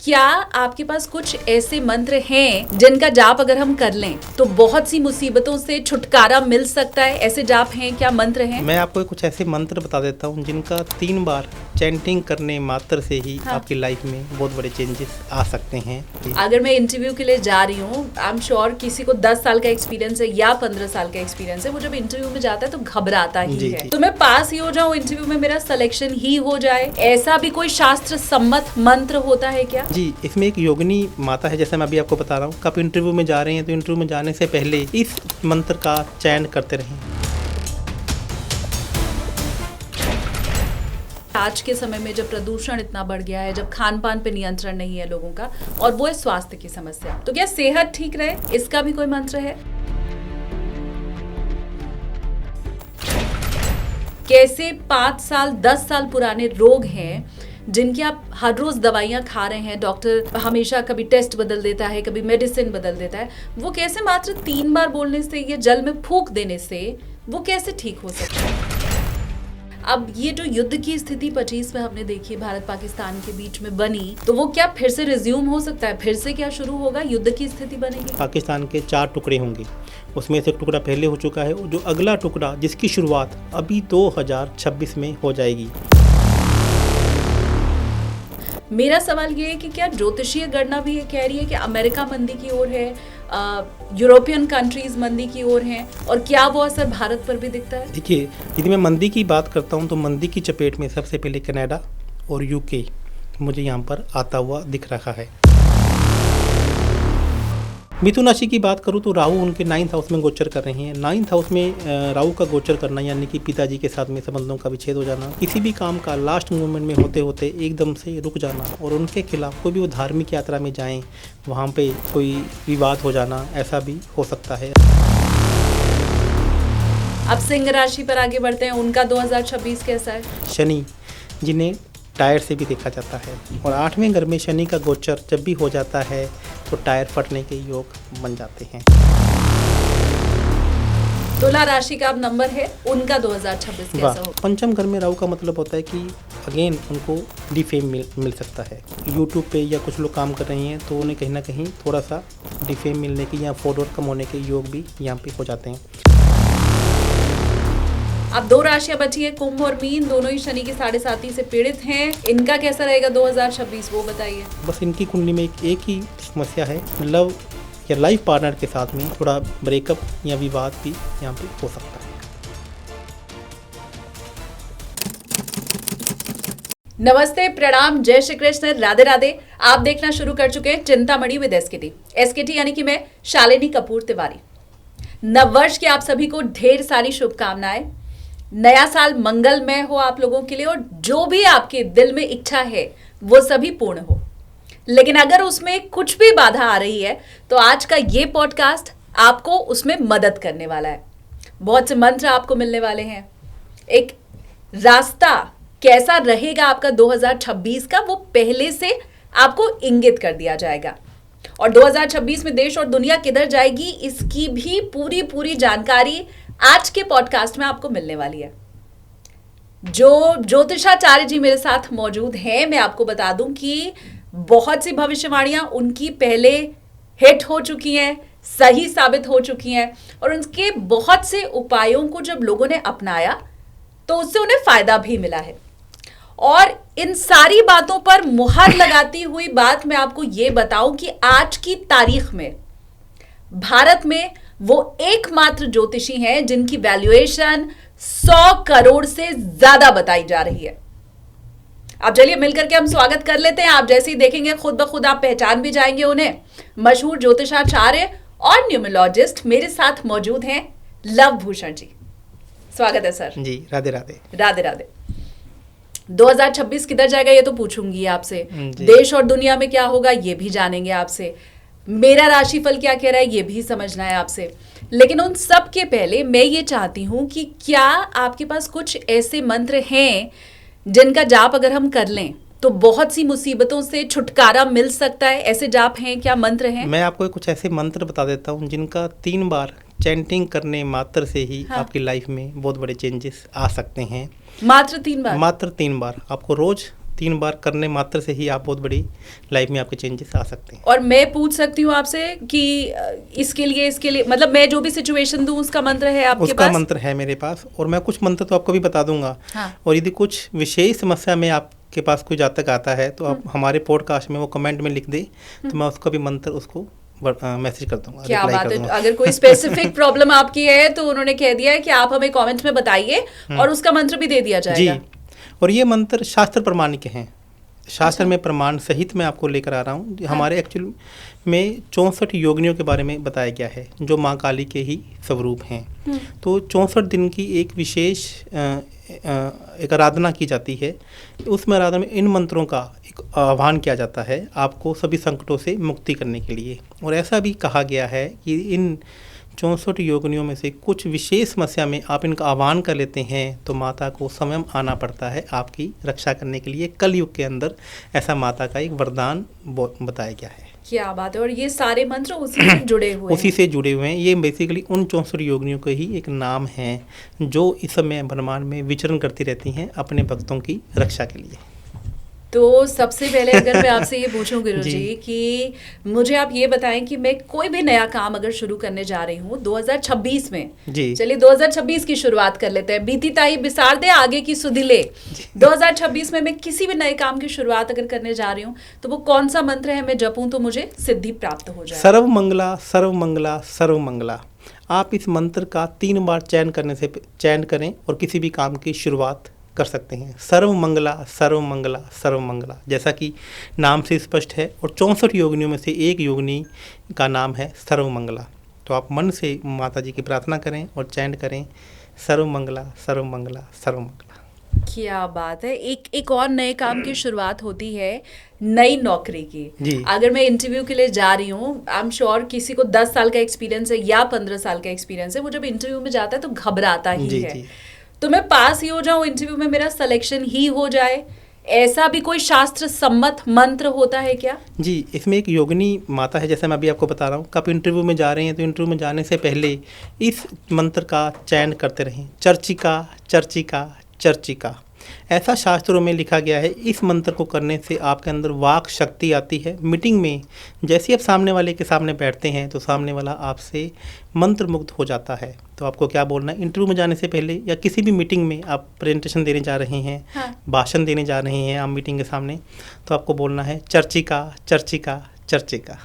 क्या आपके पास कुछ ऐसे मंत्र हैं जिनका जाप अगर हम कर लें तो बहुत सी मुसीबतों से छुटकारा मिल सकता है? ऐसे जाप हैं, क्या मंत्र हैं? मैं आपको कुछ ऐसे मंत्र बता देता हूँ जिनका 3 बार चैंटिंग करने मात्र से ही आपकी लाइफ में बहुत बड़े चेंजेस आ सकते हैं। अगर मैं इंटरव्यू के लिए जा रही हूँ, आई एम श्योर किसी को 10 साल का एक्सपीरियंस है या 15 साल का एक्सपीरियंस है, वो जब इंटरव्यू में जाता है तो घबराता ही है। तो मैं पास ही हो जाऊँ इंटरव्यू में, मेरा सिलेक्शन ही हो जाए, ऐसा भी कोई शास्त्र सम्मत मंत्र होता है क्या? जी, इसमें एक योगिनी माता है, जैसे मैं अभी आपको बता रहा हूँ। आप इंटरव्यू में जा रहे हैं तो इंटरव्यू में जाने से पहले इस मंत्र का चयन करते रहें। आज के समय में जब प्रदूषण इतना बढ़ गया है, जब खान पान पे नियंत्रण नहीं है लोगों का, और वो है स्वास्थ्य की समस्या, तो क्या सेहत ठीक रहे इसका भी कोई मंत्र है? कैसे 5 साल 10 साल पुराने रोग हैं जिनकी आप हर रोज दवाइयां खा रहे हैं, डॉक्टर हमेशा कभी टेस्ट बदल देता है, कभी मेडिसिन बदल देता है, वो कैसे मात्र 3 बार बोलने से या जल में फूंक देने से वो कैसे ठीक हो सकता है? अब ये जो युद्ध की स्थिति 25 में हमने देखी भारत पाकिस्तान के बीच में बनी, तो वो क्या फिर से रिज्यूम हो सकता है? फिर से क्या शुरू होगा? युद्ध की स्थिति बनेगी? पाकिस्तान के 4 टुकड़े होंगे, उसमें से एक टुकड़ा पहले हो चुका है, जो अगला टुकड़ा जिसकी शुरुआत अभी 2026 में हो जाएगी। मेरा सवाल ये है कि क्या ज्योतिषीय गणना भी ये कह रही है कि अमेरिका मंदी की ओर है, यूरोपियन कंट्रीज मंदी की ओर हैं, और क्या वो असर भारत पर भी दिखता है? देखिए, यदि मैं मंदी की बात करता हूं तो मंदी की चपेट में सबसे पहले कनाडा और यूके मुझे यहां पर आता हुआ दिख रहा है। मिथुन राशि की बात करूं तो राहु उनके 9th हाउस में गोचर कर रहे हैं। 9th हाउस में राहु का गोचर करना यानी कि पिताजी के साथ में संबंधों का विच्छेद हो जाना, किसी भी काम का लास्ट मोमेंट में होते होते एकदम से रुक जाना, और उनके खिलाफ कोई भी वो धार्मिक यात्रा में जाएं वहाँ पे कोई विवाद हो जाना, ऐसा भी हो सकता है। अब सिंह राशि पर आगे बढ़ते हैं, उनका 2026 कैसा है? शनि, जिन्हें टायर से भी देखा जाता है, और 8वें घर में शनि का गोचर जब भी हो जाता है तो टायर फटने के योग बन जाते हैं। तुला राशि का अब नंबर है, उनका 2026 कैसा होगा? पंचम घर में राहु का मतलब होता है कि अगेन उनको डिफेम मिल सकता है। यूट्यूब पे या कुछ लोग काम कर रहे हैं तो उन्हें कहीं ना कहीं थोड़ा सा डिफेम मिलने के या फॉलोअर कम होने के योग भी यहाँ पे हो जाते हैं। अब 2 राशियां बची है, कुंभ और मीन, दोनों ही शनि के 7.5 से पीड़ित हैं। इनका कैसा रहेगा 2026, वो बताइए। बस इनकी कुंडली में एक ही समस्या है, लव या लाइफ पार्टनर के साथ में थोड़ा ब्रेकअप या विवाद भी यहाँ पे हो सकता है। नमस्ते, प्रणाम, जय श्री कृष्ण, राधे राधे। आप देखना शुरू कर चुके हैं चिंतामणि विद एसकेटी यानी कि मैं शालिनी कपूर तिवारी। नववर्ष की आप सभी को ढेर सारी शुभकामनाएं। नया साल मंगलमय हो आप लोगों के लिए, और जो भी आपके दिल में इच्छा है वो सभी पूर्ण हो। लेकिन अगर उसमें कुछ भी बाधा आ रही है तो आज का ये पॉडकास्ट आपको उसमें मदद करने वाला है। बहुत से मंत्र आपको मिलने वाले हैं, एक रास्ता कैसा रहेगा आपका 2026 का वो पहले से आपको इंगित कर दिया जाएगा, और 2026 में देश और दुनिया किधर जाएगी इसकी भी पूरी जानकारी आज के पॉडकास्ट में आपको मिलने वाली है। जो ज्योतिषाचार्य जी मेरे साथ मौजूद हैं, मैं आपको बता दूं कि बहुत सी भविष्यवाणियां उनकी पहले हिट हो चुकी हैं, सही साबित हो चुकी हैं, और उनके बहुत से उपायों को जब लोगों ने अपनाया तो उससे उन्हें फायदा भी मिला है। और इन सारी बातों पर मुहर लगाती हुई बात मैं आपको यह बताऊं कि आज की तारीख में भारत में वो एकमात्र ज्योतिषी हैं जिनकी वैल्यूएशन 100 करोड़ से ज्यादा बताई जा रही है। अब चलिए मिलकर के हम स्वागत कर लेते हैं। आप जैसे ही देखेंगे खुद ब खुद आप पहचान भी जाएंगे उन्हें। मशहूर ज्योतिषाचार्य और न्यूमरोलॉजिस्ट मेरे साथ मौजूद हैं लव भूषण जी। स्वागत है सर। जी, राधे राधे। राधे राधे। 2026 किधर जाएगा ये तो पूछूंगी आपसे, देश और दुनिया में क्या होगा ये भी जानेंगे आपसे, मेरा राशिफल क्या कह रहा है ये भी समझना है आपसे। लेकिन उन सब के पहले मैं ये चाहती हूं कि क्या आपके पास कुछ ऐसे मंत्र हैं जिनका जाप अगर हम कर लें तो बहुत सी मुसीबतों से छुटकारा मिल सकता है? ऐसे जाप हैं, क्या मंत्र हैं? मैं आपको कुछ ऐसे मंत्र बता देता हूँ जिनका 3 बार चैंटिंग करने मात्र से ही आपकी लाइफ में बहुत बड़े चेंजेस आ सकते हैं। मात्र 3 बार? मात्र 3 बार। आपको रोज 3 बार करने मात्र से ही आप बहुत बड़ी लाइफ में आपके चेंजेस आ सकते हैं। और मैं पूछ सकती हूँ आपसे कि इसके लिए मतलब मैं जो भी सिचुएशन दूँ उसका मंत्र है आपके उसका पास? मंत्र है मेरे पास, और मैं कुछ मंत्र तो आपको भी बता दूंगा। हाँ। और यदि कुछ विशेष समस्या में आपके पास कोई जातक आता है तो आप हमारे पॉडकास्ट में वो कमेंट में लिख दे, तो मैं उसका भी मंत्र उसको मैसेज कर दूंगा, क्या रिप्लाई बात कर है। दूंगा। अगर कोई स्पेसिफिक प्रॉब्लम आपकी है तो उन्होंने कह दिया है कि आप हमें कमेंट में बताइए और उसका मंत्र भी दे दिया जाएगा। जी, और ये मंत्र शास्त्र प्रमाणिक हैं, शास्त्र में प्रमाण सहित मैं आपको लेकर आ रहा हूँ। हमारे एक्चुअल में 64 योगिनियों के बारे में बताया गया है जो माँ काली के ही स्वरूप हैं। तो 64 दिन की एक विशेष एक आराधना की जाती है। उसमें आराधना में इन मंत्रों का एक आह्वान किया जाता है आपको सभी संकटों से मुक्ति करने के लिए। और ऐसा भी कहा गया है कि इन 64 योगिनियों में से कुछ विशेष समस्या में आप इनका आह्वान कर लेते हैं तो माता को स्वयं आना पड़ता है आपकी रक्षा करने के लिए। कल युग के अंदर ऐसा माता का एक वरदान बताया गया है। क्या बात है। और ये सारे मंत्र उसी से जुड़े हुए उसी से जुड़े हुए हैं। ये बेसिकली उन 64 योगिनियों के ही एक नाम है जो इस समय ब्रह्मांड में विचरण करती रहती हैं अपने भक्तों की रक्षा के लिए। तो सबसे पहले अगर मैं आपसे ये पूछूं गुरुजी कि मुझे आप ये बताएं कि मैं कोई भी नया काम अगर शुरू करने जा रही हूँ 2026 में, जी चलिए 2026 की शुरुआत कर लेते हैं, बीती ताई बिसार दे आगे की सुधि ले। 2026 में मैं किसी भी नए काम की शुरुआत अगर करने जा रही हूँ तो वो कौन सा मंत्र है मैं जपूं तो मुझे सिद्धि प्राप्त हो जाए? सर्व मंगला सर्व मंगला सर्व मंगला। आप इस मंत्र का 3 बार चयन करें और किसी भी काम की शुरुआत कर सकते हैं। सर्व मंगला सर्व मंगला सर्व मंगला, जैसा कि नाम से स्पष्ट है। और 64 योगिनियों में से एक योगिनी का नाम है सर्व मंगला। तो आप मन से माता जी की प्रार्थना करें और चयन करें सर्व मंगला सर्व मंगला सर्व मंगला। क्या बात है। एक और नए काम की शुरुआत होती है नई नौकरी की। जी। अगर मैं इंटरव्यू के लिए जा रही हूँ, आई एम श्योर किसी को 10 साल का एक्सपीरियंस है या 15 साल का एक्सपीरियंस है, वो जब इंटरव्यू में जाता है तो घबराता ही जी, है। जी। तो मैं पास ही हो जाऊं इंटरव्यू में, मेरा सिलेक्शन ही हो जाए, ऐसा भी कोई शास्त्र सम्मत मंत्र होता है क्या? जी, इसमें एक योगिनी माता है, जैसे मैं अभी आपको बता रहा हूँ। आप इंटरव्यू में जा रहे हैं तो इंटरव्यू में जाने से पहले इस मंत्र का चयन करते रहें। चर्चिका चर्चिका चर्चिका, ऐसा शास्त्रों में लिखा गया है। इस मंत्र को करने से आपके अंदर वाक शक्ति आती है। मीटिंग में जैसे ही आप सामने वाले के सामने बैठते हैं तो सामने वाला आपसे मंत्र मुग्ध हो जाता है। तो आपको क्या बोलना है इंटरव्यू में जाने से पहले या किसी भी मीटिंग में आप प्रेजेंटेशन देने जा रहे हैं, हाँ। भाषण देने जा रहे हैं आप मीटिंग के सामने, तो आपको बोलना है चर्चिका चर्चिका चर्चिका।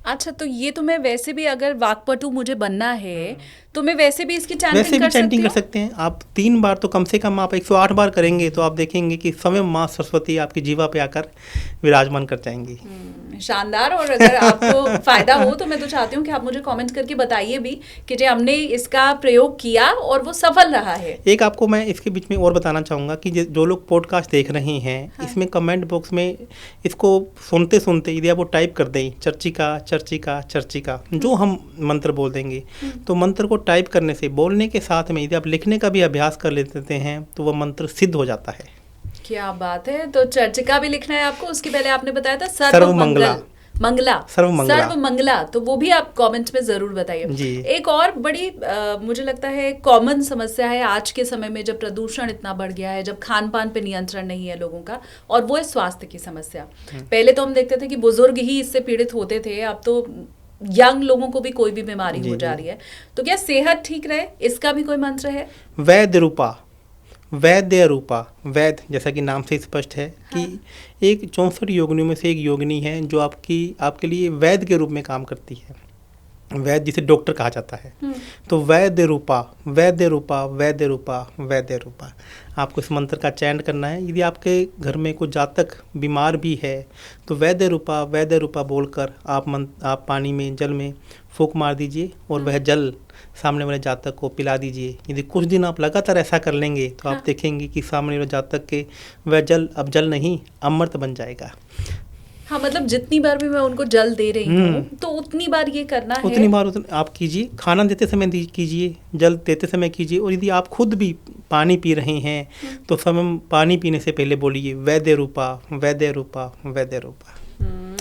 अच्छा, तो ये तो मैं वैसे भी अगर वाक्पटु मुझे बनना है तो मैं वैसे भी इसकी चैंटिंग वैसे भी कर सकती चैंटिंग कर हूँ? सकते हैं आप। 3 बार तो कम से कम आप 108 बार करेंगे तो आप देखेंगे कि स्वयं माँ सरस्वती आपकी जीवा पे आकर विराजमान कर जाएंगी। शानदार। और अगर आपको फायदा हो तो मैं तो चाहती हूँ कि आप मुझे कमेंट करके बताइए भी कि जो हमने इसका प्रयोग किया और वो सफल रहा है। एक आपको मैं इसके बीच में और बताना चाहूँगा कि जो लोग पॉडकास्ट देख रहे हैं, हाँ। इसमें कमेंट बॉक्स में इसको सुनते सुनते यदि आप वो टाइप कर दें चर्चिका चर्चिका चर्चिका, जो हम मंत्र बोल देंगे, तो मंत्र को टाइप करने से बोलने के साथ में यदि आप लिखने का भी अभ्यास कर लेते हैं तो वह मंत्र सिद्ध हो जाता है। क्या बात है। तो चर्चिका भी लिखना है आपको, उसके पहले आपने बताया था सर्वमंगला सर्वमंगला, तो वो भी आप कमेंट में जरूर बताइए। एक और बड़ी मुझे लगता है कॉमन समस्या है आज के समय में, जब प्रदूषण इतना बढ़ गया है, जब खान पान पे नियंत्रण नहीं है लोगों का, और वो है स्वास्थ्य की समस्या। पहले तो हम देखते थे कि बुजुर्ग ही इससे पीड़ित होते थे, अब तो यंग लोगों को भी कोई भी बीमारी हो जा रही है। तो क्या सेहत ठीक रहे इसका भी कोई मंत्र है? वैद्य रूपा, वैद्य रूपा, वैद्य जैसा कि नाम से स्पष्ट है, हाँ। कि एक 64 योगिनियों में से एक योगिनी है जो आपके लिए वैद्य के रूप में काम करती है। वैद्य जिसे डॉक्टर कहा जाता है। तो वैद्य रूपा वैद्य रूपा वैद्य रूपा वैद्य रूपा, आपको इस मंत्र का चयन करना है। यदि आपके घर में कोई जातक बीमार भी है तो वैद्य रूपा बोलकर आप पानी में, जल में फूंक मार दीजिए और वह जल सामने वाले जातक को पिला दीजिए। यदि कुछ दिन आप लगातार ऐसा कर लेंगे तो आप देखेंगे कि सामने वाले जातक के वह जल अब जल नहीं अमृत बन जाएगा। हाँ, मतलब जितनी बार भी मैं उनको जल दे रही हूँ तो उतनी बार ये करना है। उतनी बार आप कीजिए। खाना देते समय कीजिए, जल देते समय कीजिए। और यदि आप खुद भी पानी पी रहे हैं तो समय पानी पीने से पहले बोलिए वैद्य रूपा वैद्य रूपा वैद्य रूपा।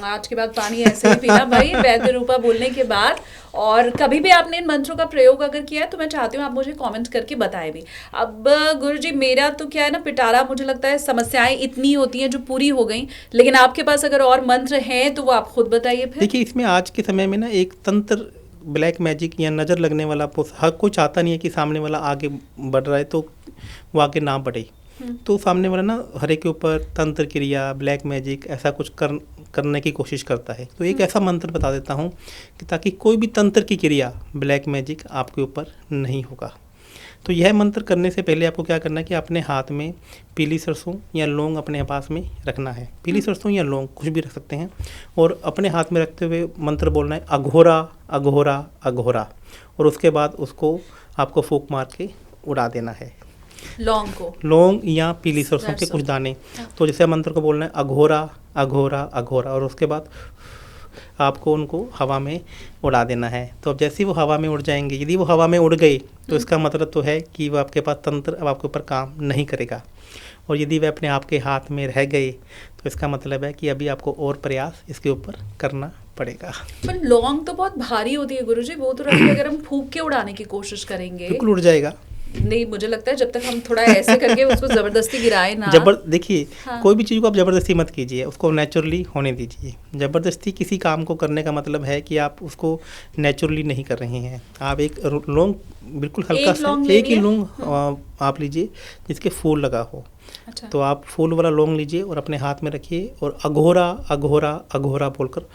आज के बाद पानी ऐसे ही पीना भाई वैद्य रूपा बोलने के बाद। और कभी भी आपने इन मंत्रों का प्रयोग अगर किया है तो मैं चाहती हूँ आप मुझे कमेंट करके बताएं भी। अब गुरुजी मेरा तो क्या है ना, पिटारा, मुझे लगता है समस्याएं इतनी होती हैं जो पूरी हो गई, लेकिन आपके पास अगर और मंत्र हैं तो वो आप खुद बताइए फिर। देखिए, इसमें आज के समय में ना एक तंत्र, ब्लैक मैजिक या नज़र लगने वाला, हर कोई चाहता नहीं है कि सामने वाला आगे बढ़ रहा है तो वो आगे ना बढ़े। तो सामने वाला ना हरे के ऊपर तंत्र क्रिया, ब्लैक मैजिक ऐसा कुछ करने की कोशिश करता है। तो एक ऐसा मंत्र बता देता हूँ कि ताकि कोई भी तंत्र की क्रिया, ब्लैक मैजिक आपके ऊपर नहीं होगा। तो यह मंत्र करने से पहले आपको क्या करना है कि अपने हाथ में पीली सरसों या लौंग अपने पास में रखना है। पीली सरसों या लौंग कुछ भी रख सकते हैं, और अपने हाथ में रखते हुए मंत्र बोलना है अघोरा अघोरा अघोरा, और उसके बाद उसको आपको फूंक मार के उड़ा देना है। लौंग या पीली सरसों के कुछ दाने। तो जैसे मंत्र को बोलना है अघोरा अघोरा अघोरा, और उसके बाद आपको उनको हवा में उड़ा देना है। तो अब जैसे ही वो हवा में उड़ जाएंगे, यदि वो हवा में उड़ गए तो इसका मतलब तो है कि वो आपके पास तंत्र अब आपके ऊपर काम नहीं करेगा। और यदि वह अपने आप के हाथ में रह गए तो इसका मतलब है कि अभी आपको और प्रयास इसके ऊपर करना पड़ेगा। पर लौंग तो बहुत भारी होती है गुरुजी, वो तो रखिए अगर हम फूंक के उड़ाने की कोशिश करेंगे बिल्कुल उड़ जाएगा। नहीं, मुझे लगता है जब तक हम थोड़ा ऐसे करके उसको जबरदस्ती गिराए ना। देखिए, कोई भी चीज़ को आप जबरदस्ती मत कीजिए, उसको नेचुरली होने दीजिए। जबरदस्ती किसी काम को करने का मतलब है कि आप उसको नेचुरली नहीं कर रहे हैं। आप एक लौंग बिल्कुल हल्का सा, एक ही लौंग आप लीजिए जिसके फूल लगा हो। अच्छा। तो आप फूल वाला लौंग लीजिए और अपने हाथ में रखिए, और अघोरा अघोरा अघोरा बोलकर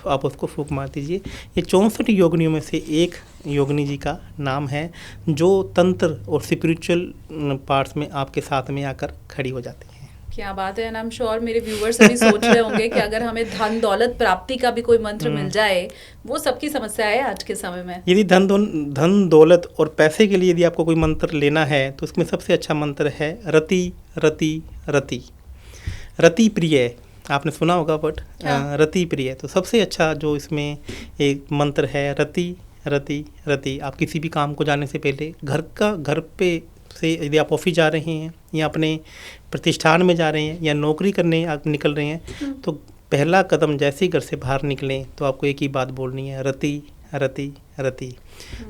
आप उसको फूंक मार दीजिए। ये 64 योगिनियों में से एक योगिनी जी का नाम है जो तंत्र और स्पिरिचुअल पार्ट्स में आपके साथ में आकर खड़ी हो जाती हैं। क्या बात है। एंड आई एम श्योर मेरे व्यूअर्स अभी सोच रहे होंगे कि अगर हमें धन दौलत प्राप्ति का भी कोई मंत्र मिल जाए, वो सबकी समस्या है आज के समय में। यदि धन दौलत और पैसे के लिए यदि आपको कोई मंत्र लेना है तो इसमें सबसे अच्छा मंत्र है रति रति रति। रति प्रिय, आपने सुना होगा बट रति प्रिय। तो सबसे अच्छा जो इसमें एक मंत्र है रति रति रति। आप किसी भी काम को जाने से पहले घर पे से यदि आप ऑफिस जा रहे हैं या अपने प्रतिष्ठान में जा रहे हैं या नौकरी करने आप निकल रहे हैं, तो पहला कदम जैसे ही घर से बाहर निकलें तो आपको एक ही बात बोलनी है रति रति रति।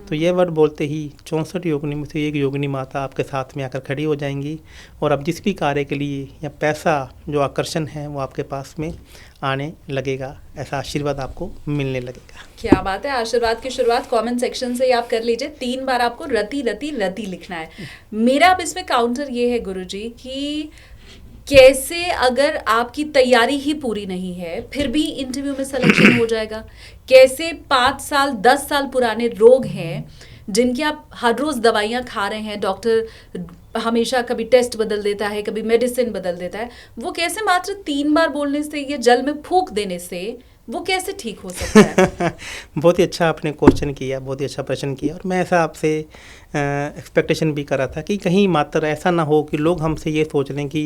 तो ये वर्ड बोलते ही 64 योगिनी में से एक योगिनी माता आपके साथ में आकर खड़ी हो जाएंगी, और अब जिस भी कार्य के लिए या पैसा जो आकर्षण है वो आपके पास में आने लगेगा। ऐसा आशीर्वाद आपको मिलने लगेगा। क्या बात है। आशीर्वाद की शुरुआत कमेंट सेक्शन से ही आप कर लीजिए। 3 बार आपको रति रति रति लिखना है। मेरा अब इसमें काउंटर ये है गुरुजी कि कैसे अगर आपकी तैयारी ही पूरी नहीं है फिर भी इंटरव्यू में सिलेक्शन हो जाएगा? कैसे 5 साल 10 साल पुराने रोग हैं जिनकी आप हर रोज़ दवाइयाँ खा रहे हैं, डॉक्टर हमेशा कभी टेस्ट बदल देता है, कभी मेडिसिन बदल देता है, वो कैसे मात्र 3 बार बोलने से, ये जल में फूंक देने से वो कैसे ठीक हो सकता है? बहुत ही अच्छा आपने क्वेश्चन किया, बहुत ही अच्छा प्रश्न किया, और मैं ऐसा आपसे एक्सपेक्टेशन भी कर रहा था कि कहीं मात्र ऐसा ना हो कि लोग हमसे ये सोच लें कि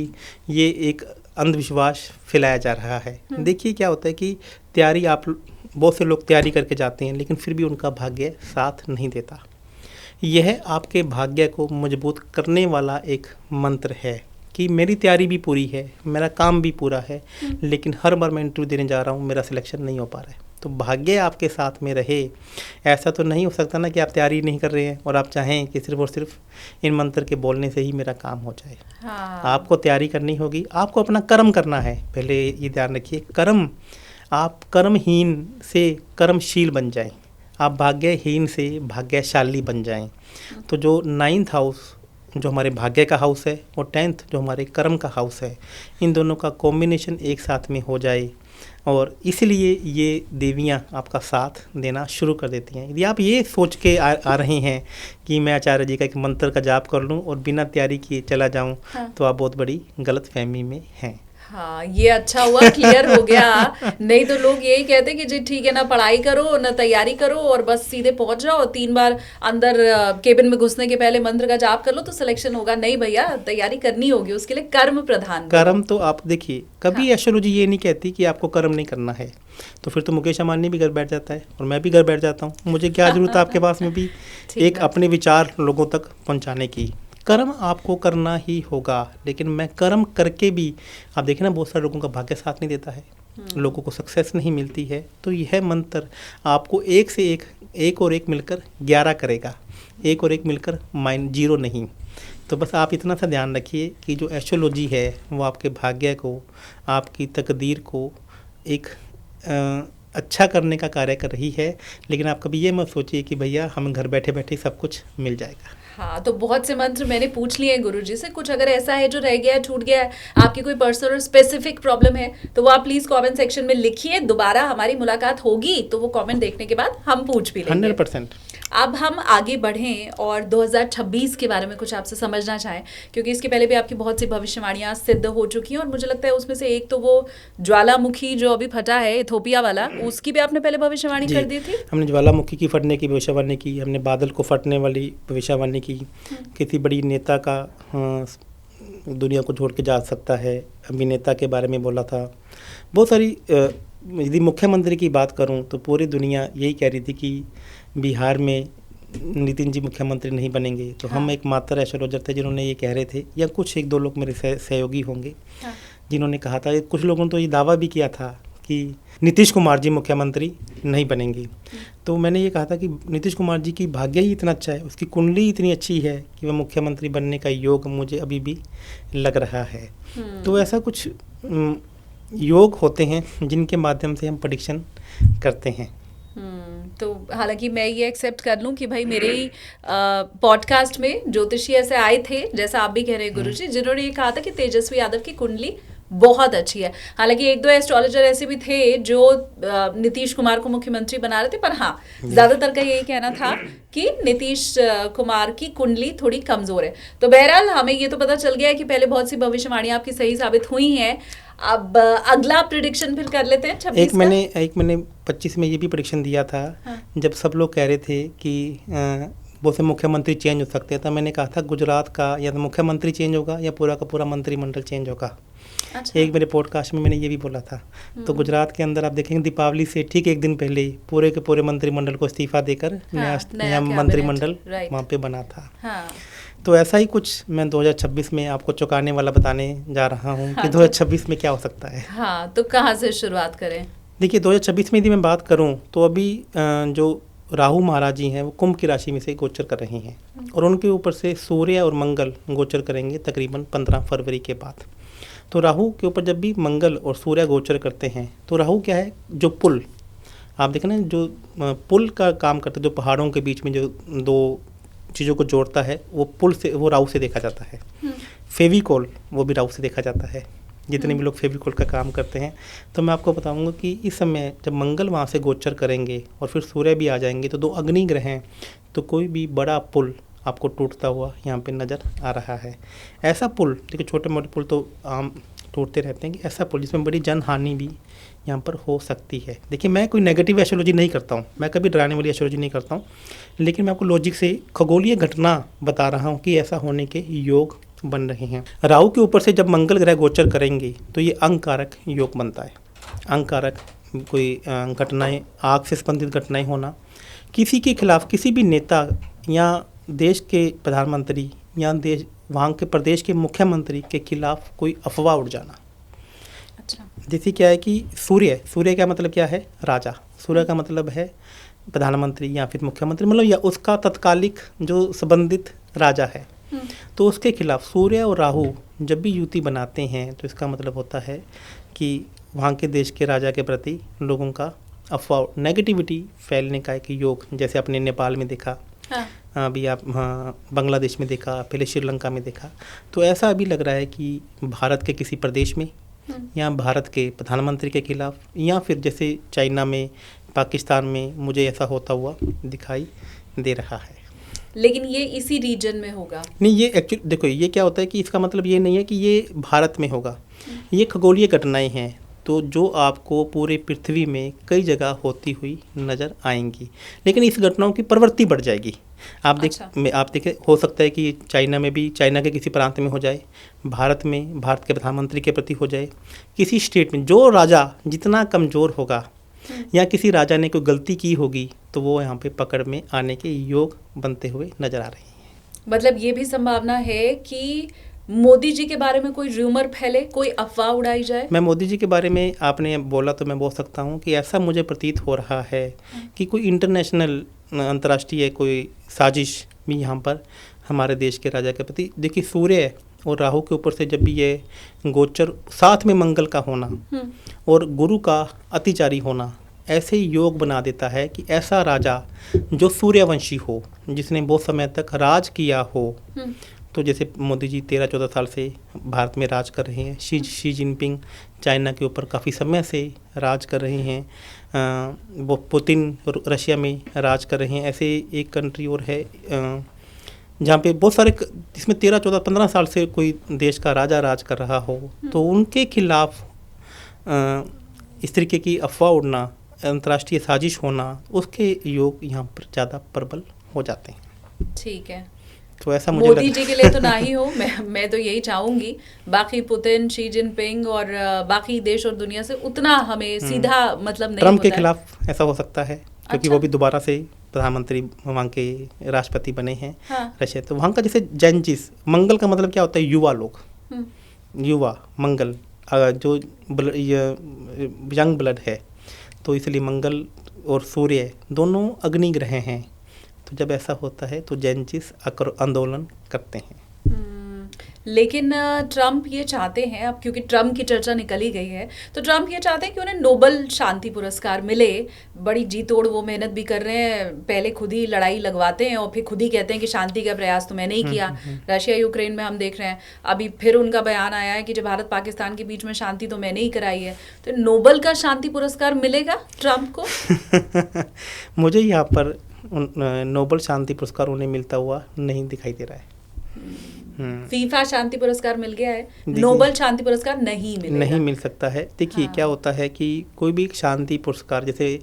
ये एक अंधविश्वास फैलाया जा रहा है। देखिए क्या होता है कि तैयारी, आप बहुत से लोग तैयारी करके जाते हैं लेकिन फिर भी उनका भाग्य साथ नहीं देता। यह आपके भाग्य को मजबूत करने वाला एक मंत्र है कि मेरी तैयारी भी पूरी है, मेरा काम भी पूरा है, लेकिन हर बार मैं इंटरव्यू देने जा रहा हूँ, मेरा सिलेक्शन नहीं हो पा रहा है। तो भाग्य आपके साथ में रहे, ऐसा तो नहीं हो सकता ना कि आप तैयारी नहीं कर रहे हैं और आप चाहें कि सिर्फ और सिर्फ इन मंत्र के बोलने से ही मेरा काम हो जाए। हाँ। आपको तैयारी करनी होगी, आपको अपना कर्म करना है। पहले ये ध्यान रखिए, कर्म, आप कर्महीन से कर्मशील बन जाएं, आप भाग्यहीन से भाग्यशाली बन जाएं। तो जो 9th हाउस जो हमारे भाग्य का हाउस है और 10th जो हमारे कर्म का हाउस है, इन दोनों का कॉम्बिनेशन एक साथ में हो जाए, और इसलिए ये देवियाँ आपका साथ देना शुरू कर देती हैं। यदि आप ये सोच के आ रहे हैं कि मैं आचार्य जी का एक मंत्र का जाप कर लूँ और बिना तैयारी किए चला जाऊँ, तो आप बहुत बड़ी गलतफहमी में हैं। हाँ, ये अच्छा हुआ क्लियर हो गया। नहीं तो लोग यही कहते कि जी ठीक है, ना पढ़ाई करो ना तैयारी करो और बस सीधे पहुंच जाओ, 3 बार अंदर केबिन में घुसने के पहले मंत्र का जाप कर लो तो सिलेक्शन होगा। नहीं भैया, तैयारी करनी होगी, उसके लिए कर्म प्रधान। कर्म तो आप देखिए, कभी एस्ट्रोलॉजी ये नहीं कहती कि आपको कर्म नहीं करना है। तो फिर तो मुकेश अंबानी भी घर बैठ जाता है और मैं भी घर बैठ जाता हूँ। मुझे क्या जरूरत है आपके पास में भी एक अपने विचार लोगों तक पहुँचाने की। कर्म आपको करना ही होगा, लेकिन मैं कर्म करके भी, आप देखें ना, बहुत सारे लोगों का भाग्य साथ नहीं देता है। लोगों को सक्सेस नहीं मिलती है, तो यह मंत्र आपको एक से एक और एक मिलकर 11 करेगा, एक और एक मिलकर -0 नहीं। तो बस आप इतना सा ध्यान रखिए कि जो एस्ट्रोलॉजी है वो आपके भाग्य को, आपकी तकदीर को एक अच्छा करने का कार्य कर रही है, लेकिन आप कभी ये मत सोचिए कि भैया हमें घर बैठे बैठे सब कुछ मिल जाएगा। हाँ, तो बहुत से मंत्र मैंने पूछ लिए हैं गुरुजी से। कुछ अगर ऐसा है जो रह गया है, छूट गया है, आपकी कोई पर्सनल और स्पेसिफिक प्रॉब्लम है, तो वो आप प्लीज कमेंट सेक्शन में लिखिए। दोबारा हमारी मुलाकात होगी तो वो कमेंट देखने के बाद हम पूछ भी लेंगे 100%। अब हम आगे बढ़ें और 2026 के बारे में कुछ आपसे समझना चाहें, क्योंकि इसके पहले भी आपकी बहुत सी भविष्यवाणियां सिद्ध हो चुकी हैं और मुझे लगता है उसमें से एक तो वो ज्वालामुखी जो अभी फटा है इथोपिया वाला, उसकी भी आपने पहले भविष्यवाणी कर दी थी। हमने ज्वालामुखी की फटने की भविष्यवाणी की, हमने बादल को फटने वाली भविष्यवाणी की, किसी बड़ी नेता का दुनिया को छोड़ के जा सकता है, अभिनेता के बारे में बोला था। बहुत सारी यदि मुख्यमंत्री की बात करूं तो पूरी दुनिया यही कह रही थी कि बिहार में नितिन जी मुख्यमंत्री नहीं बनेंगे, तो हम एक मात्र एस्ट्रोलॉजर थे जिन्होंने ये कह रहे थे, या कुछ एक दो लोग मेरे सहयोगी होंगे जिन्होंने कहा था। कुछ लोगों ने तो ये दावा भी किया था कि नीतीश कुमार जी मुख्यमंत्री नहीं बनेंगे। तो मैंने ये कहा था कि नीतीश कुमार जी की भाग्य ही इतना अच्छा है, उसकी कुंडली इतनी अच्छी है कि वह मुख्यमंत्री बनने का योग मुझे अभी भी लग रहा है। तो ऐसा कुछ योग होते हैं जिनके माध्यम से हम प्रेडिक्शन करते हैं। तो हालांकि मैं ये एक्सेप्ट कर लूं कि भाई मेरे ही पॉडकास्ट में ज्योतिषी ऐसे आए थे, जैसा आप भी कह रहे हैं गुरुजी, जिन्होंने ये कहा था कि तेजस्वी यादव की कुंडली बहुत अच्छी है। हालांकि एक दो एस्ट्रोलॉजर ऐसे भी थे जो नीतीश कुमार को मुख्यमंत्री बना रहे थे, पर हाँ ज्यादातर का यही कहना था कि नीतीश कुमार की कुंडली थोड़ी कमजोर है। तो बहरहाल हमें ये तो पता चल गया है कि पहले बहुत सी भविष्यवाणियां आपकी सही साबित हुई हैं। अब अगला प्रेडिक्शन फिर कर लेते हैं 26 एक मैंने 25 में ये भी प्रेडिक्शन दिया था। जब सब लोग कह रहे थे कि वो से मुख्यमंत्री चेंज हो सकते हैं, तो मैंने कहा था गुजरात का या तो मुख्यमंत्री चेंज होगा या पूरा का पूरा मंत्रिमंडल चेंज होगा। अच्छा। एक मेरे पॉडकास्ट में मैंने ये भी बोला था। तो गुजरात के अंदर आप देखेंगे दीपावली से ठीक एक दिन पहले पूरे के पूरे मंत्रिमंडल को इस्तीफा देकर नया मंत्रिमंडल वहाँ पे बना था। तो ऐसा ही कुछ मैं 2026 में आपको चौंकाने वाला बताने जा रहा हूँ कि 2026 में क्या हो सकता है। हाँ, तो कहाँ से शुरुआत करें? देखिए 2026 में यदि मैं बात करूँ तो अभी जो राहु महाराज जी हैं वो कुंभ की राशि में से गोचर कर रहे हैं और उनके ऊपर से सूर्य और मंगल गोचर करेंगे तकरीबन 15 फरवरी के बाद। तो राहु के ऊपर जब भी मंगल और सूर्य गोचर करते हैं तो राहु क्या है, जो पुल आप देखें ना, जो पुल का काम करता है, जो पहाड़ों के बीच में जो दो चीज़ों को जोड़ता है, वो पुल से, वो राहु से देखा जाता है। फेविकोल वो भी राहु से देखा जाता है। जितने भी लोग फेविकोल का काम करते हैं, तो मैं आपको बताऊंगा कि इस समय जब मंगल वहाँ से गोचर करेंगे और फिर सूर्य भी आ जाएंगे तो दो अग्नि ग्रह हैं, तो कोई भी बड़ा पुल आपको टूटता हुआ यहाँ पे नज़र आ रहा है। ऐसा पुल, देखिए छोटे मोटे पुल तो आम टूटते रहते हैं, कि ऐसा पुल जिसमें बड़ी जन हानि भी यहाँ पर हो सकती है। देखिए मैं कोई नेगेटिव एस्ट्रोलॉजी नहीं करता हूँ, मैं कभी डराने वाली एस्ट्रोलॉजी नहीं करता हूँ, लेकिन मैं आपको लॉजिक से खगोलीय घटना बता रहा हूँ कि ऐसा होने के योग बन रहे हैं। राहु के ऊपर से जब मंगल ग्रह गोचर करेंगे तो ये अंगकारक योग बनता है। अंगकारक कोई घटनाएं, आग से संबंधित घटनाएं होना, किसी के खिलाफ किसी भी नेता या देश के प्रधानमंत्री या देश वहाँ के प्रदेश के मुख्यमंत्री के खिलाफ कोई अफवाह उड़ जाना। अच्छा। जैसे क्या है कि सूर्य का मतलब क्या है, राजा। सूर्य का मतलब है प्रधानमंत्री या फिर मुख्यमंत्री, मतलब या उसका तत्कालिक जो संबंधित राजा है। तो उसके खिलाफ सूर्य और राहु जब भी युति बनाते हैं तो इसका मतलब होता है कि वहाँ के देश के राजा के प्रति लोगों का अफवाह, नेगेटिविटी फैलने का एक योग, जैसे अपने नेपाल में देखा, अभी आप बांग्लादेश में देखा, पहले श्रीलंका में देखा। तो ऐसा अभी लग रहा है कि भारत के किसी प्रदेश में या भारत के प्रधानमंत्री के खिलाफ, या फिर जैसे चाइना में, पाकिस्तान में मुझे ऐसा होता हुआ दिखाई दे रहा है। लेकिन ये इसी रीजन में होगा? नहीं, ये एक्चुअली देखो, ये क्या होता है कि इसका मतलब ये नहीं है कि ये भारत में होगा, ये खगोलीय घटनाएं हैं, तो जो आपको पूरे पृथ्वी में कई जगह होती हुई नज़र आएंगी, लेकिन इस घटनाओं की प्रवृत्ति बढ़ जाएगी। आप देखें, हो सकता है कि चाइना में भी, चाइना के किसी प्रांत में हो जाए, भारत में भारत के प्रधानमंत्री के प्रति हो जाए, किसी स्टेट में जो राजा जितना कमज़ोर होगा या किसी राजा ने कोई गलती की होगी तो वो यहाँ पे पकड़ में आने के योग बनते हुए नज़र आ रहे हैं। मतलब ये भी संभावना है कि मोदी जी के बारे में कोई र्यूमर फैले, कोई अफवाह उड़ाई जाए? मैं मोदी जी के बारे में आपने बोला तो मैं बोल सकता हूँ कि ऐसा मुझे प्रतीत हो रहा है कि कोई इंटरनेशनल अंतर्राष्ट्रीय कोई साजिश भी यहाँ पर हमारे देश के राजा के प्रति। देखिए, सूर्य और राहु के ऊपर से जब भी ये गोचर, साथ में मंगल का होना और गुरु का अतिचारी होना ऐसे योग बना देता है कि ऐसा राजा जो सूर्यवंशी हो, जिसने बहुत समय तक राज किया हो, तो जैसे मोदी जी 13-14 साल से भारत में राज कर रहे हैं। शी जिनपिंग चाइना के ऊपर काफ़ी समय से राज कर रहे हैं। वो पुतिन रशिया में राज कर रहे हैं। ऐसे एक कंट्री और है जहाँ पे बहुत सारे, जिसमें 13-14-15 साल से कोई देश का राजा राज कर रहा हो, तो उनके खिलाफ इस तरीके की अफवाह उड़ना, अंतर्राष्ट्रीय साजिश होना, उसके योग यहाँ पर ज़्यादा प्रबल हो जाते हैं। ठीक है, तो ऐसा मुझे मोदी जी के लिए तो ना ही हो, मैं तो यही चाहूंगी। बाकी पुतिन, शी जिनपिंग और बाकी देश और दुनिया से उतना हमें सीधा मतलब नहीं ट्रम्प होता के खिलाफ ऐसा हो सकता है, क्योंकि वो भी दोबारा से प्रधानमंत्री वहाँ के राष्ट्रपति बने हैं। हाँ। रशिया, तो वहाँ का जैसे जेंजिस, मंगल का मतलब क्या होता है? युवा लोग, युवा, मंगल जो यंग ब्लड है, तो इसलिए मंगल और सूर्य दोनों अग्नि ग्रह हैं। तो जब ऐसा होता है तो जेंजिस आंदोलन करते हैं। लेकिन ट्रम्प ये चाहते हैं, अब क्योंकि ट्रम्प की चर्चा निकल ही गई है, तो ट्रम्प ये चाहते हैं कि उन्हें नोबेल शांति पुरस्कार मिले। बड़ी जी तोड़ वो मेहनत भी कर रहे हैं, पहले खुद ही लड़ाई लगवाते हैं और फिर खुद ही कहते हैं कि शांति का प्रयास तो मैंने ही किया। रशिया यूक्रेन में हम देख रहे हैं, अभी फिर उनका बयान आया है कि जब भारत पाकिस्तान के बीच में शांति तो मैंने ही कराई है। तो नोबेल का शांति पुरस्कार मिलेगा ट्रम्प को? मुझे यहाँ पर नोबेल शांति पुरस्कार उन्हें मिलता हुआ नहीं दिखाई दे रहा है। फीफा शांति पुरस्कार मिल गया है, नोबेल शांति पुरस्कार नहीं मिल सकता है। देखिए, क्या होता है कि कोई भी शांति पुरस्कार, जैसे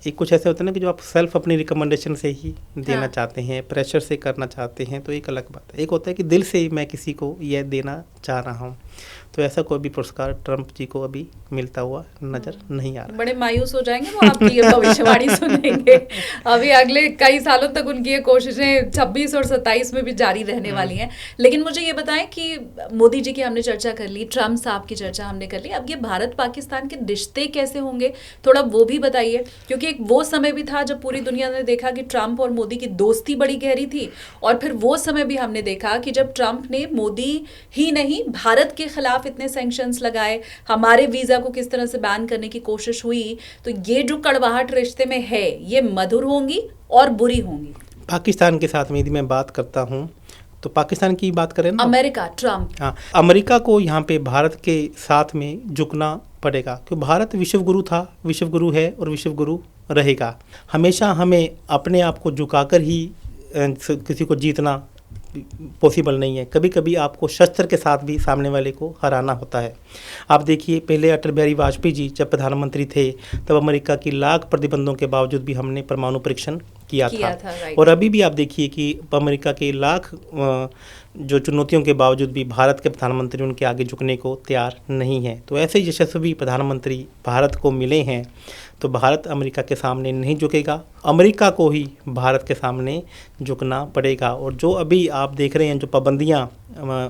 एक कुछ ऐसे होते हैं ना कि जो आप सेल्फ अपनी रिकमेंडेशन से ही देना चाहते हैं, प्रेशर से करना चाहते हैं, तो एक अलग बात है। एक होता है कि दिल से मैं किसी को यह देना चाह रहा हूँ। तो ऐसा कोई भी पुरस्कार ट्रम्प जी को अभी मिलता हुआ नजर नहीं आ रहा। बड़े मायूस हो जाएंगे वो आपकी ये भविष्यवाणी सुनेंगे। अभी अगले कई सालों तक उनकी ये कोशिशें 26 और 27 में भी जारी रहने वाली हैं। लेकिन मुझे ये बताएं कि मोदी जी की हमने चर्चा कर ली, ट्रम्प साहब की चर्चा हमने कर ली, अब ये भारत पाकिस्तान के रिश्ते कैसे होंगे, थोड़ा वो भी बताइए। क्योंकि एक वो समय भी था जब पूरी दुनिया ने देखा कि ट्रम्प और मोदी की दोस्ती बड़ी गहरी थी, और फिर वो समय भी हमने देखा कि जब ट्रम्प ने मोदी ही नहीं भारत के खिलाफ इतने सैंक्शंस लगाए, हमारे वीजा को किस तरह से बैन करने की कोशिश हुई। तो ये जो कड़वाहट रिश्ते में है, ये मधुर होंगी और बुरी होंगी। पाकिस्तान के साथ में यदि मैं बात करता हूँ, तो पाकिस्तान की बात करें ना, अमेरिका, ट्रम्प, हाँ, अमेरिका को यहाँ पे भारत के साथ में झुकना पड़ेगा, क्योंकि भारत विश्व गुरु था, विश्व गुरु है और विश्व गुरु रहेगा। हमेशा हमें अपने आप को झुकाकर ही किसी को जीतना पॉसिबल नहीं है। कभी कभी आपको शस्त्र के साथ भी सामने वाले को हराना होता है। आप देखिए, पहले अटल बिहारी वाजपेयी जी जब प्रधानमंत्री थे, तब अमेरिका की लाख प्रतिबंधों के बावजूद भी हमने परमाणु परीक्षण किया था। और अभी भी आप देखिए कि अमेरिका के लाख जो चुनौतियों के बावजूद भी भारत के प्रधानमंत्री उनके आगे झुकने को तैयार नहीं है। तो ऐसे यशस्वी प्रधानमंत्री भारत को मिले हैं, तो भारत अमेरिका के सामने नहीं झुकेगा, अमेरिका को ही भारत के सामने झुकना पड़ेगा। और जो अभी आप देख रहे हैं, जो पाबंदियां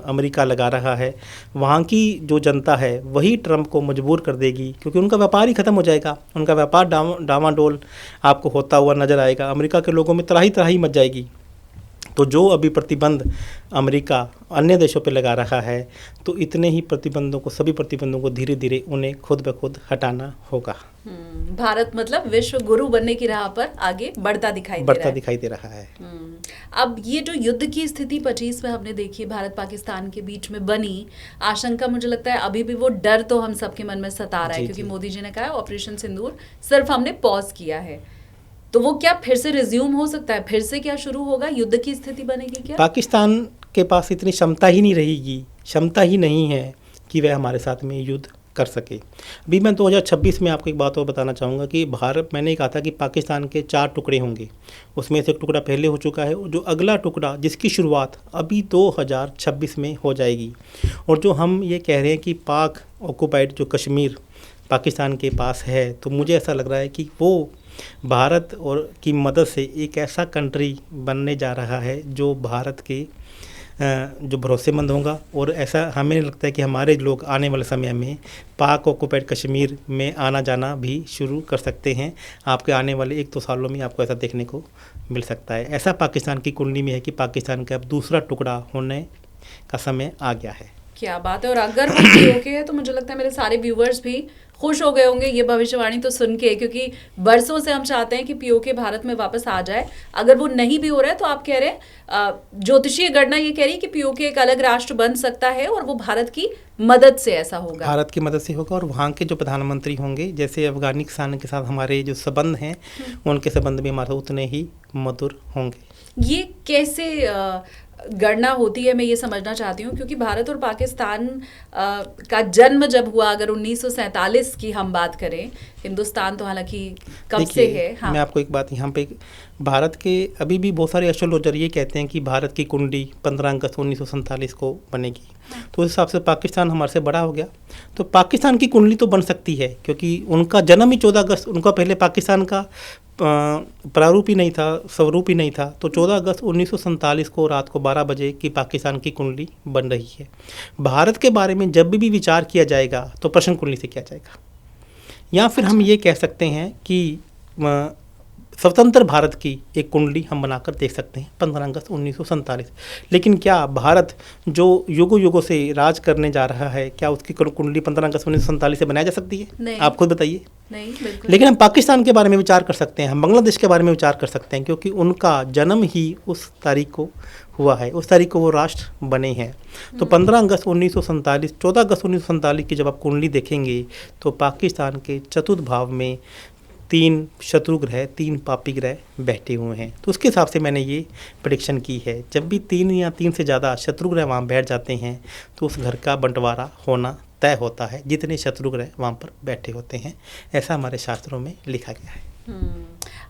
अमेरिका लगा रहा है, वहाँ की जो जनता है वही ट्रम्प को मजबूर कर देगी, क्योंकि उनका व्यापार ही ख़त्म हो जाएगा। उनका व्यापार डामाडोल आपको होता हुआ नज़र आएगा। अमेरिका के लोगों में त्राही त्राही मच जाएगी। तो जो अभी प्रतिबंध अमेरिका अन्य देशों पे लगा रहा है, तो इतने ही प्रतिबंधों को, सभी प्रतिबंधों को धीरे धीरे उन्हें खुद ब खुद हटाना होगा। भारत मतलब विश्व गुरु बनने की राह पर आगे बढ़ता दिखाई दे रहा है। अब ये जो युद्ध की स्थिति 25 में हमने देखी भारत पाकिस्तान के बीच में बनी, आशंका मुझे लगता है अभी भी वो डर तो हम सबके मन में सता रहा है, क्योंकि मोदी जी ने कहा है ऑपरेशन सिंदूर सिर्फ हमने पॉज किया है। तो वो क्या फिर से रिज्यूम हो सकता है, फिर से क्या शुरू होगा, युद्ध की स्थिति बनेगी क्या? पाकिस्तान के पास इतनी क्षमता ही नहीं रहेगी, क्षमता ही नहीं है कि वह हमारे साथ में युद्ध कर सके। अभी मैं 2026 में आपको एक बात और बताना चाहूँगा कि भारत, मैंने कहा था कि पाकिस्तान के 4 टुकड़े होंगे, उसमें से एक टुकड़ा पहले हो चुका है, और जो अगला टुकड़ा जिसकी शुरुआत अभी 2026 में हो जाएगी। और जो हम ये कह रहे हैं कि पाक ऑक्यूपाइड जो कश्मीर पाकिस्तान के पास है, तो मुझे ऐसा लग रहा है कि वो भारत और की मदद से एक ऐसा कंट्री बनने जा रहा है जो भारत के जो भरोसेमंद होगा। और ऐसा हमें लगता है कि हमारे लोग आने वाले समय में पाक ऑक्युपाइड कश्मीर में आना जाना भी शुरू कर सकते हैं। आपके आने वाले 1-2 सालों में आपको ऐसा देखने को मिल सकता है। ऐसा पाकिस्तान की कुंडली में है कि पाकिस्तान का अब दूसरा टुकड़ा होने का समय आ गया है। क्या बात है। और अगर वो पीओके है तो मुझे लगता है मेरे सारे व्यूवर्स भी खुश हो गए होंगे ये भविष्यवाणी तो सुन के, क्योंकि बरसों से हम चाहते हैं कि पीओके भारत में वापस आ जाए। अगर वो नहीं भी हो रहा है तो आप कह रहे हैं, ज्योतिषीय गणना ये कह रही है कि पीओके एक अलग राष्ट्र बन सकता है और वो भारत की मदद से ऐसा होगा। भारत की मदद से होगा और वहाँ के जो प्रधानमंत्री होंगे, जैसे अफगानिस्तान के साथ हमारे जो संबंध हैं उनके संबंध भी हमारे उतने ही मधुर होंगे। ये कैसे गणना होती है, मैं ये समझना चाहती हूँ, क्योंकि भारत और पाकिस्तान का जन्म जब हुआ, अगर 1947 की हम बात करें, हिंदुस्तान तो हालांकि कब से है। हाँ। मैं आपको एक बात यहाँ पे, भारत के अभी भी बहुत सारे एस्ट्रोलॉजर ये कहते हैं कि भारत की कुंडली 15 अगस्त 1947 को बनेगी। तो उस हिसाब से पाकिस्तान हमारे से बड़ा हो गया, तो पाकिस्तान की कुंडली तो बन सकती है, क्योंकि उनका जन्म ही 14 अगस्त, उनका पहले पाकिस्तान का प्रारूप ही नहीं था, स्वरूप ही नहीं था। तो 14 अगस्त 1947 को रात को 12 बजे की पाकिस्तान की कुंडली बन रही है। भारत के बारे में जब भी विचार किया जाएगा तो प्रश्न कुंडली से किया जाएगा, या फिर हम ये कह सकते हैं कि स्वतंत्र भारत की एक कुंडली हम बनाकर देख सकते हैं 15 अगस्त 1947। लेकिन क्या भारत जो युगों युगों से राज करने जा रहा है, क्या उसकी कुंडली 15 अगस्त 1947 से बनाई जा सकती है? नहीं। आप खुद बताइए। नहीं, बिल्कुल। लेकिन हम पाकिस्तान के बारे में विचार कर सकते हैं, हम बांग्लादेश के बारे में विचार कर सकते हैं, क्योंकि उनका जन्म ही उस तारीख को हुआ है, उस तारीख को वो राष्ट्र बने हैं। तो 15 अगस्त 1947, 14 अगस्त 1947 की जब आप कुंडली देखेंगे तो पाकिस्तान के चतुर्थ भाव में 3 शत्रु ग्रह, 3 पापी ग्रह बैठे हुए हैं। तो उसके हिसाब से मैंने ये प्रेडिक्शन की है, जब भी 3 या 3 से ज़्यादा शत्रु ग्रह वहाँ बैठ जाते हैं तो उस घर का बंटवारा होना तय होता है, जितने शत्रु ग्रह वहाँ पर बैठे होते हैं। ऐसा हमारे शास्त्रों में लिखा गया है।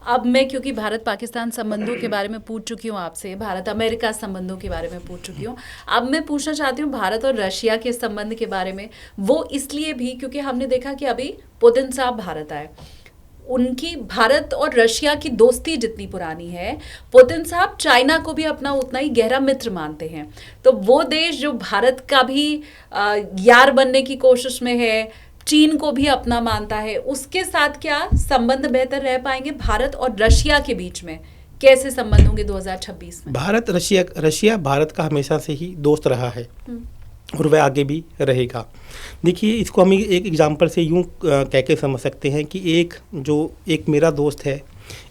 अब मैं, क्योंकि भारत पाकिस्तान संबंधों के बारे में पूछ चुकी हूँ आपसे, भारत अमेरिका संबंधों के बारे में पूछ चुकी हूँ, अब मैं पूछना चाहती हूँ भारत और रशिया के संबंध के बारे में। वो इसलिए भी क्योंकि हमने देखा कि अभी पुतिन साहब भारत आए, उनकी भारत और रशिया की दोस्ती जितनी पुरानी है, पुतिन साहब चाइना को भी अपना उतना ही गहरा मित्र मानते हैं। तो वो देश जो भारत का भी यार बनने की कोशिश में है, चीन को भी अपना मानता है, उसके साथ क्या संबंध बेहतर रह पाएंगे भारत और रशिया के बीच में? कैसे संबंध होंगे 2026 में? रशिया भारत का हमेशा से ही दोस्त रहा है और वह आगे भी रहेगा। देखिए, इसको हम एक एग्जांपल से यूँ कह के समझ सकते हैं कि एक मेरा दोस्त है,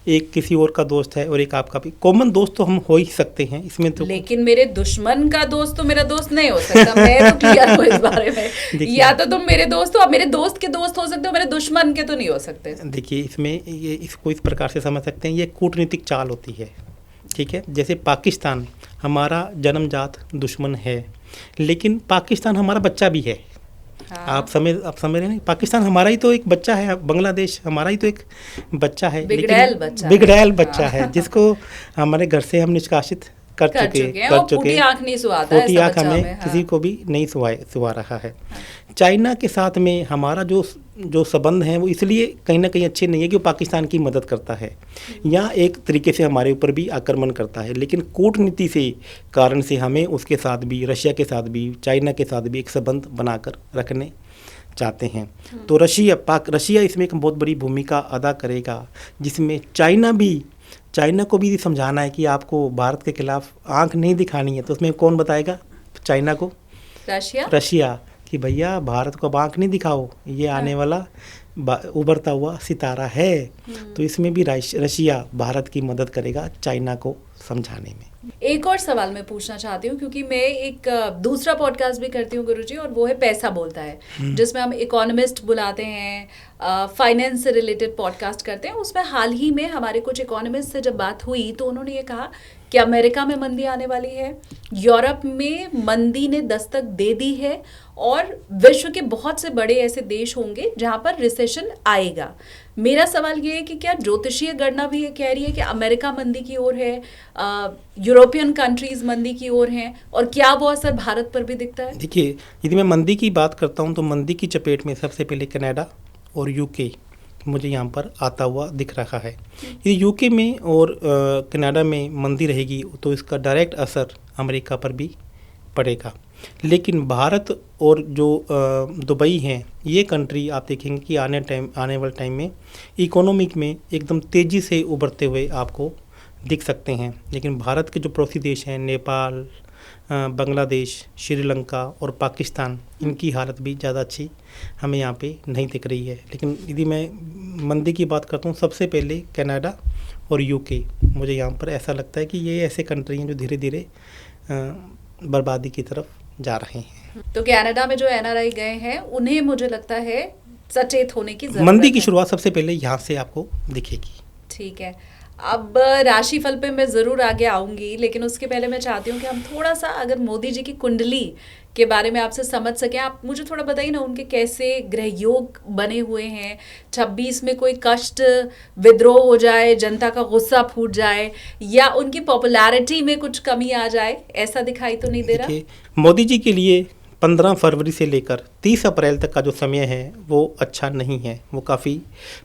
एक किसी और का दोस्त है और एक आपका भी। कॉमन दोस्त तो हम हो ही सकते हैं इसमें तो, लेकिन मेरे दुश्मन का दोस्त तो मेरा दोस्त नहीं हो सकता। मैं तो क्लियर हूँ इस बारे में। या तो तुम मेरे दोस्त हो, अब मेरे दोस्त के दोस्त हो सकते हो, मेरे दुश्मन के तो नहीं हो सकते। देखिए, इसमें इसको इस प्रकार से समझ सकते हैं, ये कूटनीतिक चाल होती है। ठीक है, जैसे पाकिस्तान हमारा जन्मजात दुश्मन है, लेकिन पाकिस्तान हमारा बच्चा भी है। हाँ। आप समझ रहे हैं, पाकिस्तान हमारा ही तो एक बच्चा है, बांग्लादेश हमारा ही तो एक बच्चा है, बिगड़ैल बच्चा है जिसको हमारे घर से हम निष्कासित कर चुके हैं। फूटी आँख नहीं सुहाता, फूटी आँख हमें किसी को भी नहीं सुहा रहा है। चाइना के साथ में हमारा जो संबंध है वो इसलिए कहीं ना कहीं अच्छे नहीं है कि वो पाकिस्तान की मदद करता है या एक तरीके से हमारे ऊपर भी आक्रमण करता है, लेकिन कूटनीति से कारण से हमें उसके साथ भी, रशिया के साथ भी, चाइना के साथ भी एक संबंध बनाकर रखने चाहते हैं। तो रशिया इसमें एक बहुत बड़ी भूमिका अदा करेगा, जिसमें चाइना को भी समझाना है कि आपको भारत के खिलाफ आंख नहीं दिखानी है। तो उसमें कौन बताएगा चाइना को? रशिया कि भैया भारत को आंख नहीं दिखाओ, ये आने वाला उभरता हुआ सितारा है। तो इसमें भी रशिया भारत की मदद करेगा चाइना को समझाने में। एक और सवाल मैं पूछना चाहती हूँ, क्योंकि मैं एक दूसरा पॉडकास्ट भी करती हूँ गुरुजी, और वो है पैसा बोलता है, जिसमें हम इकोनॉमिस्ट बुलाते हैं, फाइनेंस से रिलेटेड पॉडकास्ट करते हैं। उसमें हाल ही में हमारे कुछ इकोनॉमिस्ट से जब बात हुई तो उन्होंने ये कहा कि अमेरिका में मंदी आने वाली है, यूरोप में मंदी ने दस्तक दे दी है, और विश्व के बहुत से बड़े ऐसे देश होंगे जहां पर रिसेशन आएगा। मेरा सवाल ये है कि क्या ज्योतिषीय गणना भी ये कह रही है कि अमेरिका मंदी की ओर है, यूरोपियन कंट्रीज मंदी की ओर हैं, और क्या वो असर भारत पर भी दिखता है? देखिए, यदि मैं मंदी की बात करता हूँ तो मंदी की चपेट में सबसे पहले कनाडा और यूके मुझे यहाँ पर आता हुआ दिख रहा है। ये यूके में और कनाडा में मंदी रहेगी तो इसका डायरेक्ट असर अमेरिका पर भी पड़ेगा। लेकिन भारत और जो दुबई हैं, ये कंट्री आप देखेंगे कि आने वाले टाइम में इकोनॉमिक में एकदम तेज़ी से उभरते हुए आपको दिख सकते हैं। लेकिन भारत के जो पड़ोसी देश हैं, नेपाल, बांग्लादेश, श्रीलंका और पाकिस्तान, इनकी हालत भी ज़्यादा अच्छी हमें यहाँ पे नहीं दिख रही है। लेकिन यदि मैं मंदी की बात करता हूँ, सबसे पहले कनाडा और यूके, मुझे यहाँ पर ऐसा लगता है कि ये ऐसे कंट्री हैं जो धीरे धीरे बर्बादी की तरफ जा रहे हैं। तो कनाडा में जो एनआरआई गए हैं उन्हें मुझे लगता है सचेत होने की जरूरत मंदी की है। शुरुआत सबसे पहले यहाँ से आपको दिखेगी। ठीक है, अब राशिफल पे मैं ज़रूर आगे आऊंगी, लेकिन उसके पहले मैं चाहती हूँ कि हम थोड़ा सा अगर मोदी जी की कुंडली के बारे में आपसे समझ सकें। आप मुझे थोड़ा बताइए ना, उनके कैसे ग्रह योग बने हुए हैं। 26 में कोई कष्ट विद्रोह हो जाए, जनता का गुस्सा फूट जाए, या उनकी पॉपुलैरिटी में कुछ कमी आ जाए, ऐसा दिखाई तो नहीं दे रहा। देखिए, मोदी जी के लिए 15 फरवरी से लेकर 30 अप्रैल तक का जो समय है वो अच्छा नहीं है, वो काफ़ी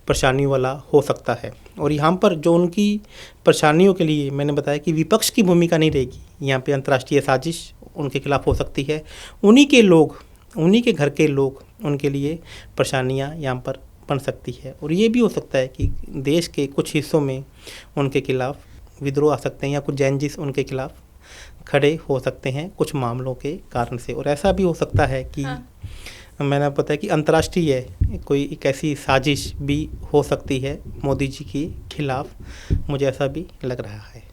परेशानियों वाला हो सकता है। और यहाँ पर जो उनकी परेशानियों के लिए मैंने बताया कि विपक्ष की भूमिका नहीं रहेगी। यहाँ पे अंतर्राष्ट्रीय साजिश उनके खिलाफ हो सकती है, उन्हीं के लोग, उन्हीं के घर के लोग, उनके लिए परेशानियाँ यहाँ पर बन सकती है। और ये भी हो सकता है कि देश के कुछ हिस्सों में उनके खिलाफ विद्रोह आ सकते हैं, या कुछ चेंजेस उनके खिलाफ खड़े हो सकते हैं कुछ मामलों के कारण से। और ऐसा भी हो सकता है कि मैंने पता है कि अंतर्राष्ट्रीय कोई एक ऐसी साजिश भी हो सकती है मोदी जी के खिलाफ, मुझे ऐसा भी लग रहा है।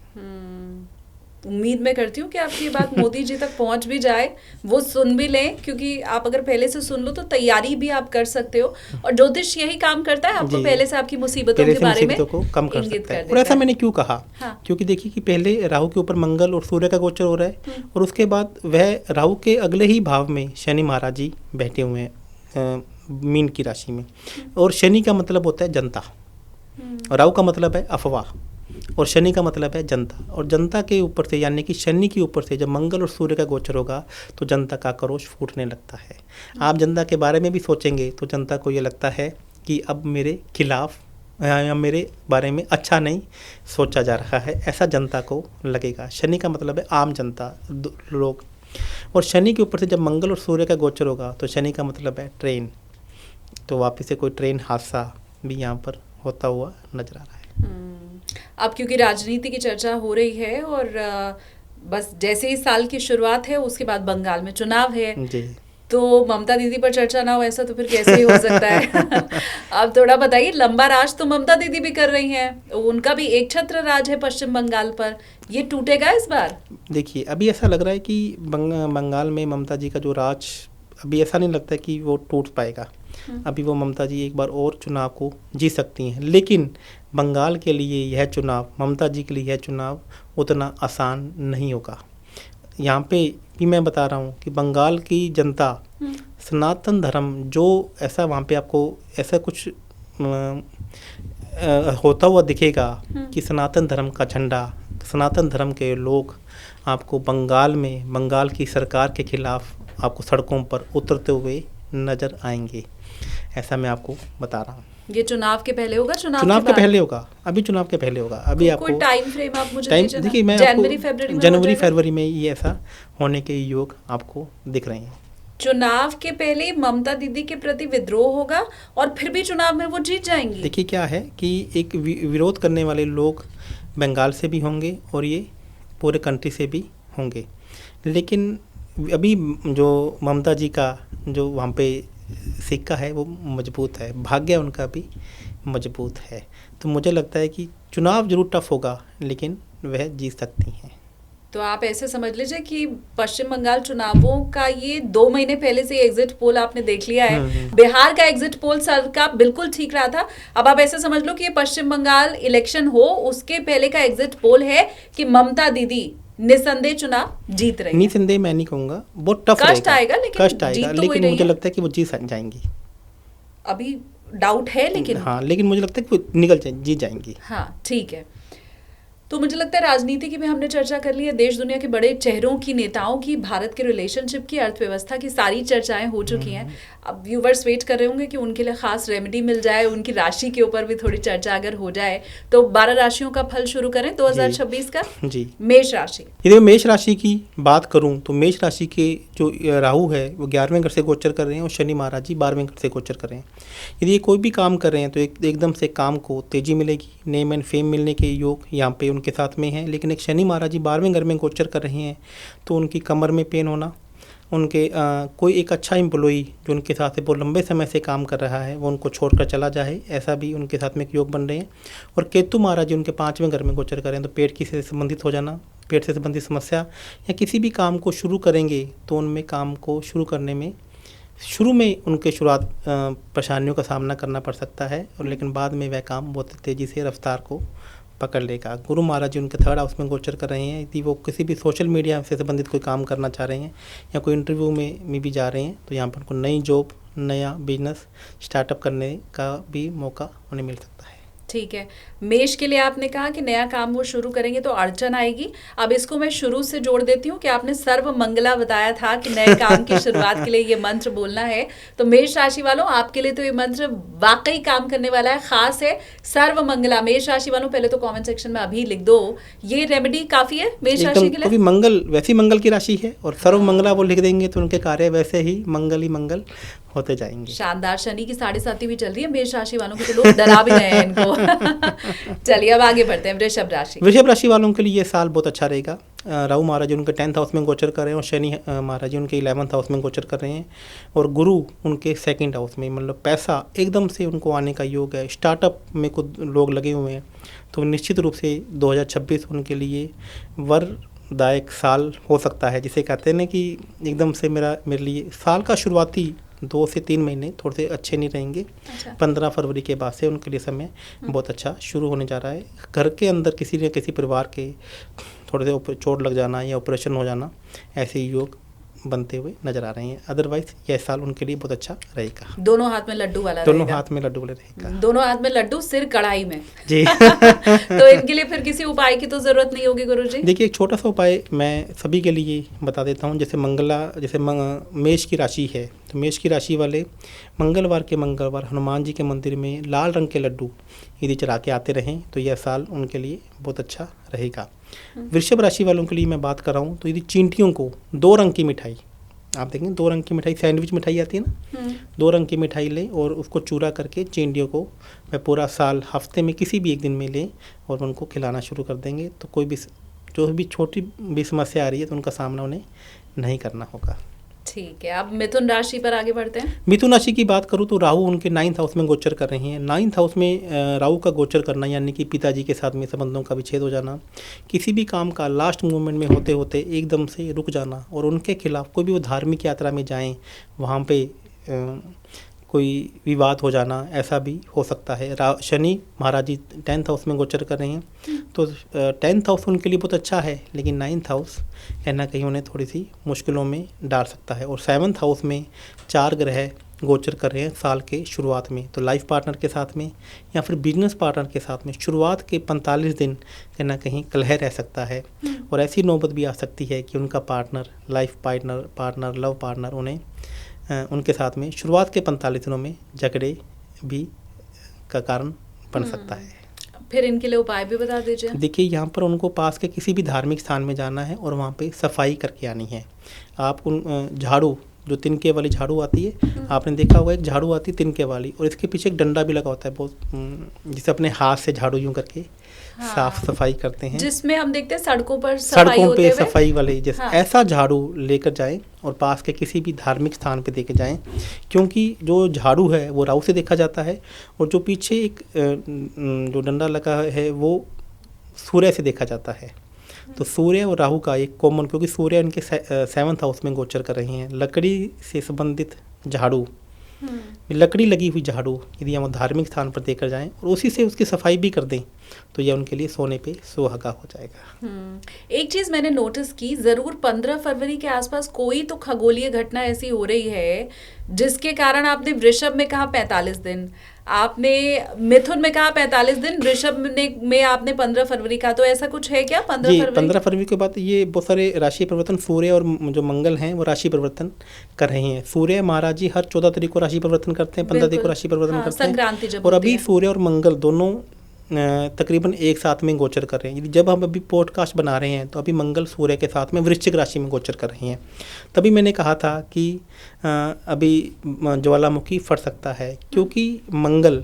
उम्मीद मैं करती हूँ कि आपकी ये बात मोदी जी तक पहुंच भी जाए, वो सुन भी लें, क्योंकि आप अगर पहले से सुन लो तो तैयारी भी आप कर सकते हो। और ज्योतिष यही काम करता है, आपको पहले से आपकी मुसीबतों के बारे में को कम कर सकता है। कर और ऐसा मैंने क्यों कहा, हाँ। क्योंकि देखिए कि पहले राहु के ऊपर मंगल और सूर्य का गोचर हो रहा है, और उसके बाद वह राहु के अगले ही भाव में शनि महाराज जी बैठे हुए हैं मीन की राशि में। और शनि का मतलब होता है जनता, राहु का मतलब है अफवाह, और शनि का मतलब है जनता। और जनता के ऊपर से, यानी कि शनि के ऊपर से जब मंगल और सूर्य का गोचर होगा तो जनता का आक्रोश फूटने लगता है। आप जनता के बारे में भी सोचेंगे तो जनता को ये लगता है कि अब मेरे खिलाफ या मेरे बारे में अच्छा नहीं सोचा जा रहा है, ऐसा जनता को लगेगा। शनि का मतलब है आम जनता, लोग। और शनि के ऊपर से जब मंगल और सूर्य का गोचर होगा तो शनि का मतलब है ट्रेन, तो वापस से कोई ट्रेन हादसा भी यहाँ पर होता हुआ नजर आ रहा है। अब क्योंकि राजनीति की चर्चा हो रही है, और बस जैसे ही साल की शुरुआत है उसके बाद बंगाल में चुनाव है जी। तो ममता दीदी पर चर्चा ना हो ऐसा तो फिर कैसे ही हो सकता है। अब थोड़ा बताइए, लंबा राज तो ममता दीदी भी कर रही हैं, उनका भी एक छत्र राज है पश्चिम बंगाल पर, ये टूटेगा इस बार? देखिए, अभी ऐसा लग रहा है कि बंगाल में ममता जी का जो राज, अभी ऐसा नहीं लगता कि वो टूट पाएगा। अभी वो ममता जी एक बार और चुनाव को जीत सकती हैं, लेकिन बंगाल के लिए यह चुनाव, ममता जी के लिए यह चुनाव उतना आसान नहीं होगा। यहाँ पे भी मैं बता रहा हूँ कि बंगाल की जनता सनातन धर्म, जो ऐसा वहाँ पे आपको ऐसा कुछ होता हुआ दिखेगा कि सनातन धर्म का झंडा, सनातन धर्म के लोग आपको बंगाल में, बंगाल की सरकार के खिलाफ आपको सड़कों पर उतरते हुए नज़र आएंगे, ऐसा मैं आपको बता रहा हूँ। ये चुनाव के पहले होगा? चुनाव के पहले होगा, अभी चुनाव के पहले होगा। अभी आपको कोई टाइम फ्रेम आप मुझे देखिए, मैं जनवरी फरवरी में ये ऐसा होने के योग आपको दिख रहे हैं। चुनाव के पहले ममता दीदी के प्रति विद्रोह होगा और फिर भी चुनाव में वो जीत जाएंगी। देखिए क्या है कि एक विरोध करने वाले लोग बंगाल से भी होंगे और ये पूरे कंट्री से भी होंगे, लेकिन अभी जो ममता जी का जो वहाँ पे सिक्का है वो मजबूत है, भाग्य उनका भी मजबूत है। तो मुझे लगता है कि चुनाव जरूर टफ होगा, लेकिन वह जीत सकती हैं। तो आप ऐसे समझ लीजिए कि पश्चिम बंगाल चुनावों का ये 2 महीने पहले से एग्जिट पोल आपने देख लिया है। बिहार का एग्जिट पोल सर का बिल्कुल ठीक रहा था। अब आप ऐसे समझ लो कि ये पश्चिम बंगाल इलेक्शन हो उसके पहले का एग्जिट पोल है कि ममता दीदी निसंदेह चुनाव जीत रही है। निसंदेह मैं नहीं कहूंगा, बहुत टफ कष्ट आएगा, लेकिन मुझे लगता है कि वो जीत जाएंगी। अभी डाउट है लेकिन हाँ, लेकिन मुझे लगता है कि वो जीत जाएंगी। हाँ ठीक है। तो मुझे लगता है राजनीति की भी हमने चर्चा कर ली है, देश दुनिया के बड़े चेहरों की, नेताओं की, भारत के रिलेशनशिप की, अर्थव्यवस्था की सारी चर्चाएं हो चुकी हैं। अब व्यूवर्स वेट कर रहे होंगे कि उनके लिए खास रेमेडी मिल जाए, उनकी राशि के ऊपर भी थोड़ी चर्चा अगर हो जाए, तो 12 राशियों का फल शुरू करें 2026 का। जी, मेष राशि। यदि मैं मेष राशि की बात करूं तो मेष राशि के जो राहु है वो 11वें घर से गोचर कर रहे हैं और शनि महाराज जी 12वें घर से गोचर कर रहे हैं। यदि ये कोई भी काम कर रहे हैं तो एकदम से काम को तेज़ी मिलेगी, नेम एंड फेम मिलने के योग यहाँ पे उनके साथ में है। लेकिन एक शनि महाराज जी 12वें घर में गोचर कर रहे हैं तो उनकी कमर में पेन होना, उनके कोई एक अच्छा एम्प्लॉई जो उनके साथ बहुत लंबे समय से काम कर रहा है वो उनको छोड़कर चला जाए, ऐसा भी उनके साथ में एक योग बन रहे हैं। और केतु महाराज जी उनके 5वें घर में गोचर कर रहे हैं तो पेट की से संबंधित हो जाना, पेट से संबंधित समस्या या किसी भी काम को शुरू करेंगे तो उनमें काम को शुरू करने में शुरू में उनके शुरुआत परेशानियों का सामना करना पड़ सकता है, और लेकिन बाद में वह काम बहुत तेज़ी से रफ्तार को पकड़ लेगा। गुरु महाराज जी उनके 3rd हाउस में गोचर कर रहे हैं। यदि वो किसी भी सोशल मीडिया से संबंधित कोई काम करना चाह रहे हैं या कोई इंटरव्यू में भी जा रहे हैं तो यहाँ पर उनको नई जॉब, नया बिजनेस स्टार्टअप करने का भी मौका उन्हें मिल सकता है। ठीक है। मेष के लिए आपने कहा कि नया काम वो शुरू करेंगे तो अड़चन आएगी। अब इसको मैं शुरू से जोड़ देती हूँ कि आपने सर्व मंगला बताया था कि नए काम की शुरुआत के लिए ये मंत्र बोलना है, तो मेष राशि वालों आपके लिए तो ये मंत्र वाकई काम करने वाला है, खास है सर्व मंगला। मेष राशि वालों पहले तो कमेंट सेक्शन में अभी लिख दो, ये रेमेडी काफी है मेष राशि के लिए। मंगल वैसी मंगल की राशि है और सर्व मंगला वो लिख देंगे तो उनके कार्य वैसे ही मंगल होते जाएंगे। शानदार। शनि की 7.5 भी चल रही है मेष राशि वालों को, तो लोग डरा भी रहे हैं इनको। चलिए अब आगे बढ़ते हैं। वृषभ राशि। वृषभ राशि वालों के लिए ये साल बहुत अच्छा रहेगा। राहु महाराज उनके 10th हाउस में गोचर कर रहे हैं और शनि महाराज जी उनके 11th हाउस में गोचर कर रहे हैं और गुरु उनके 2nd हाउस में। मतलब पैसा एकदम से उनको आने का योग है। स्टार्टअप में कुछ लोग लगे हुए हैं तो निश्चित रूप से 2026 उनके लिए वरदायक साल हो सकता है, जिसे कहते हैं ना कि एकदम से मेरे लिए साल का शुरुआती 2 से 3 महीने थोड़े से अच्छे नहीं रहेंगे। अच्छा। 15 फरवरी के बाद से उनके लिए समय बहुत अच्छा शुरू होने जा रहा है। घर के अंदर किसी न किसी परिवार के थोड़े से चोट लग जाना या ऑपरेशन हो जाना, ऐसे योग बनते हुए नजर आ रहे हैं। अदरवाइज यह साल उनके लिए बहुत अच्छा रहेगा। दोनों हाथ में लड्डू वाला दोनों रहेगा। हाथ में लड्डू वाले रहेगा। दोनों हाथ में लड्डू, सिर कढ़ाई में जी। तो इनके लिए फिर किसी उपाय की तो जरूरत नहीं होगी गुरुजी। देखिए, एक छोटा सा उपाय मैं सभी के लिए बता देता हूँ। जैसे मेष की राशि है तो मेष की राशि वाले मंगलवार हनुमान जी के मंदिर में लाल रंग के लड्डू यदि चढ़ा के आते रहें तो यह साल उनके लिए बहुत अच्छा रहेगा। वृषभ राशि वालों के लिए मैं बात कर रहा हूँ तो यदि चींटियों को 2 रंग की मिठाई, आप देखें 2 रंग की मिठाई, सैंडविच मिठाई आती है ना, 2 रंग की मिठाई लें और उसको चूरा करके चींटियों को वह पूरा साल हफ्ते में किसी भी एक दिन में लें और उनको खिलाना शुरू कर देंगे तो कोई भी जो भी छोटी भी समस्या आ रही है तो उनका सामना उन्हें नहीं करना होगा। ठीक है। अब मिथुन राशि पर आगे बढ़ते हैं। मिथुन राशि की बात करूं तो राहु उनके 9th हाउस में गोचर कर रहे हैं। 9th हाउस में राहु का गोचर करना यानी कि पिताजी के साथ में संबंधों का विच्छेद हो जाना, किसी भी काम का लास्ट मोमेंट में होते होते एकदम से रुक जाना और उनके खिलाफ कोई भी वो धार्मिक यात्रा में जाएं वहाँ पे कोई विवाद हो जाना, ऐसा भी हो सकता है। शनि महाराज जी 10th हाउस में गोचर कर रहे हैं तो 10th हाउस उनके लिए बहुत अच्छा है, लेकिन 9th हाउस कहीं ना कहीं उन्हें थोड़ी सी मुश्किलों में डाल सकता है। और 7th हाउस में 4 ग्रह गोचर कर रहे हैं साल के शुरुआत में, तो लाइफ पार्टनर के साथ में या फिर बिजनेस पार्टनर के साथ में शुरुआत के 45 दिन कहीं ना कहीं कलह रह सकता है और ऐसी नौबत भी आ सकती है कि उनका partner, life partner, love partner उन्हें उनके साथ में शुरुआत के 45 दिनों में झगड़े भी का कारण बन सकता है। फिर इनके लिए उपाय भी बता दीजिए। देखिए, यहाँ पर उनको पास के किसी भी धार्मिक स्थान में जाना है और वहाँ पे सफाई करके आनी है। आप उन झाड़ू, जो तिनके वाली झाड़ू आती है, आपने देखा होगा एक झाड़ू आती है तिनके वाली और इसके पीछे एक डंडा भी लगा होता है बहुत, जिसे अपने हाथ से झाड़ू यूँ करके साफ सफाई करते हैं, जिसमें हम देखते हैं सड़कों पर सफाई वाले जैसे ऐसा झाड़ू लेकर जाएं और पास के किसी भी धार्मिक स्थान पे देके जाएं, क्योंकि जो झाड़ू है वो राहु से देखा जाता है और जो पीछे एक जो डंडा लगा है वो सूर्य से देखा जाता है। तो सूर्य और राहु का एक कॉमन, क्योंकि सूर्य उनके 7th हाउस में गोचर कर रहे हैं, लकड़ी से संबंधित झाड़ू, लकड़ी लगी हुई झाड़ू यदि हम धार्मिक स्थान पर देकर जाएं और उसी से उसकी सफाई भी कर दें तो यह उनके लिए सोने पे सुहागा हो जाएगा। एक चीज़ मैंने नोटिस की, ज़रूर 15 फरवरी के आसपास कोई तो खगोलीय घटना ऐसी हो रही है जिसके कारण आपने वृषभ में कहा 45 दिन, आपने मिथुन में कहा 45 दिन, वृषभ में आपने 15 फरवरी का, तो ऐसा कुछ है क्या 15 जी फरवरी? 15 फरवरी के बाद ये बहुत सारे राशि परिवर्तन, सूर्य और जो मंगल हैं वो राशि परिवर्तन कर रहे हैं। सूर्य महाराज जी हर 14 तारीख को राशि परिवर्तन करते हैं, 15 तारीख को राशि परिवर्तन करते हैं, संक्रांति जब और होती अभी है। सूर्य और मंगल दोनों तकरीबन एक साथ में गोचर कर रहे हैं। जब हम अभी पॉडकास्ट बना रहे हैं तो अभी मंगल सूर्य के साथ में वृश्चिक राशि में गोचर कर रहे हैं। तभी मैंने कहा था कि अभी ज्वालामुखी फट सकता है, क्योंकि मंगल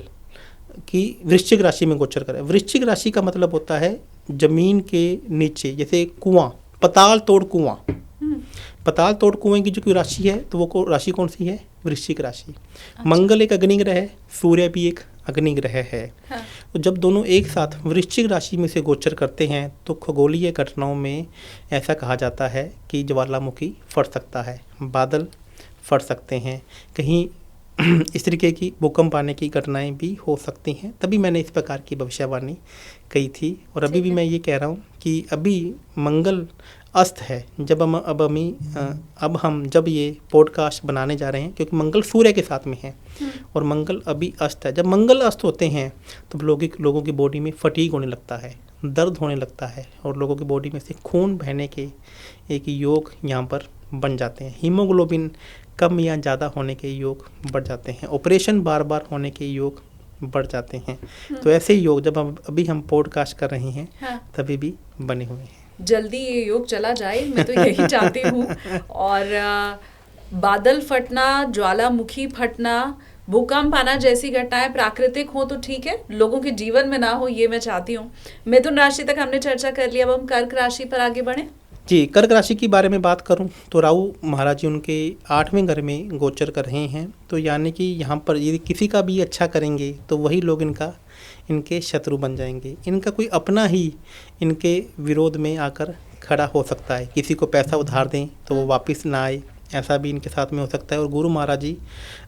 की वृश्चिक राशि में गोचर कर रहा है। वृश्चिक राशि का मतलब होता है जमीन के नीचे, जैसे कुआं, पताल तोड़ कुआं। पताल तोड़ कुएं की जो कोई राशि है तो वो राशि कौन सी है? वृश्चिक राशि। मंगल एक अग्नि ग्रह है, सूर्य भी एक अग्नि ग्रह है। हाँ। तो जब दोनों एक साथ वृश्चिक राशि में से गोचर करते हैं तो खगोलीय घटनाओं में ऐसा कहा जाता है कि ज्वालामुखी फट सकता है, बादल फट सकते हैं, कहीं इस तरीके की भूकंप आने की घटनाएं भी हो सकती हैं। तभी मैंने इस प्रकार की भविष्यवाणी कही थी। और अभी भी मैं ये कह रहा हूँ कि अभी मंगल अस्त है। अब हम जब ये पॉडकास्ट बनाने जा रहे हैं, क्योंकि मंगल सूर्य के साथ में है और मंगल अभी अस्त है। जब मंगल अस्त होते हैं तो लोगों की बॉडी में फटीग होने लगता है, दर्द होने लगता है, और लोगों की बॉडी में से खून बहने के एक योग यहाँ पर बन जाते हैं। हीमोग्लोबिन कम या ज़्यादा होने के योग बढ़ जाते हैं, ऑपरेशन बार बार होने के योग बढ़ जाते हैं। तो ऐसे योग जब अभी हम पॉडकास्ट कर रहे हैं, हाँ। तभी भी बने हुए हैं। जल्दी ये योग चला जाए, मैं तो यही चाहती हूँ। और बादल फटना, ज्वालामुखी फटना, भूकंप आना जैसी घटनाएं प्राकृतिक हो तो ठीक है, लोगों के जीवन में ना हो, ये मैं चाहती हूँ। मिथुन राशि तक हमने चर्चा कर लिया, अब हम कर्क राशि पर आगे बढ़ें। जी, कर्क राशि की बारे में बात करूं तो राहु महाराज जी उनके 8वें घर में गोचर कर रहे हैं। तो यानी कि यहाँ पर यदि किसी का भी अच्छा करेंगे तो वही लोग इनके शत्रु बन जाएंगे। इनका कोई अपना ही इनके विरोध में आकर खड़ा हो सकता है। किसी को पैसा उधार दें तो वो वापस ना आए, ऐसा भी इनके साथ में हो सकता है। और गुरु महाराज जी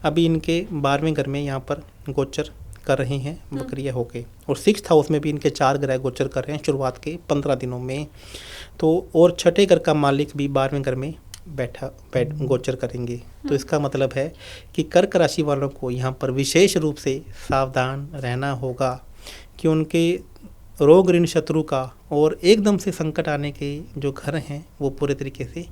अभी इनके 12वें घर में यहाँ पर गोचर कर रहे हैं बकरिया होके, और 6th हाउस में भी इनके 4 ग्रह गोचर कर रहे हैं शुरुआत के 15 दिनों में। तो और 6ठे घर का मालिक भी 12वें घर में गोचर करेंगे। तो इसका मतलब है कि कर्क राशि वालों को यहाँ पर विशेष रूप से सावधान रहना होगा कि उनके रोग ऋण शत्रु का और एकदम से संकट आने के जो घर हैं वो पूरे तरीके से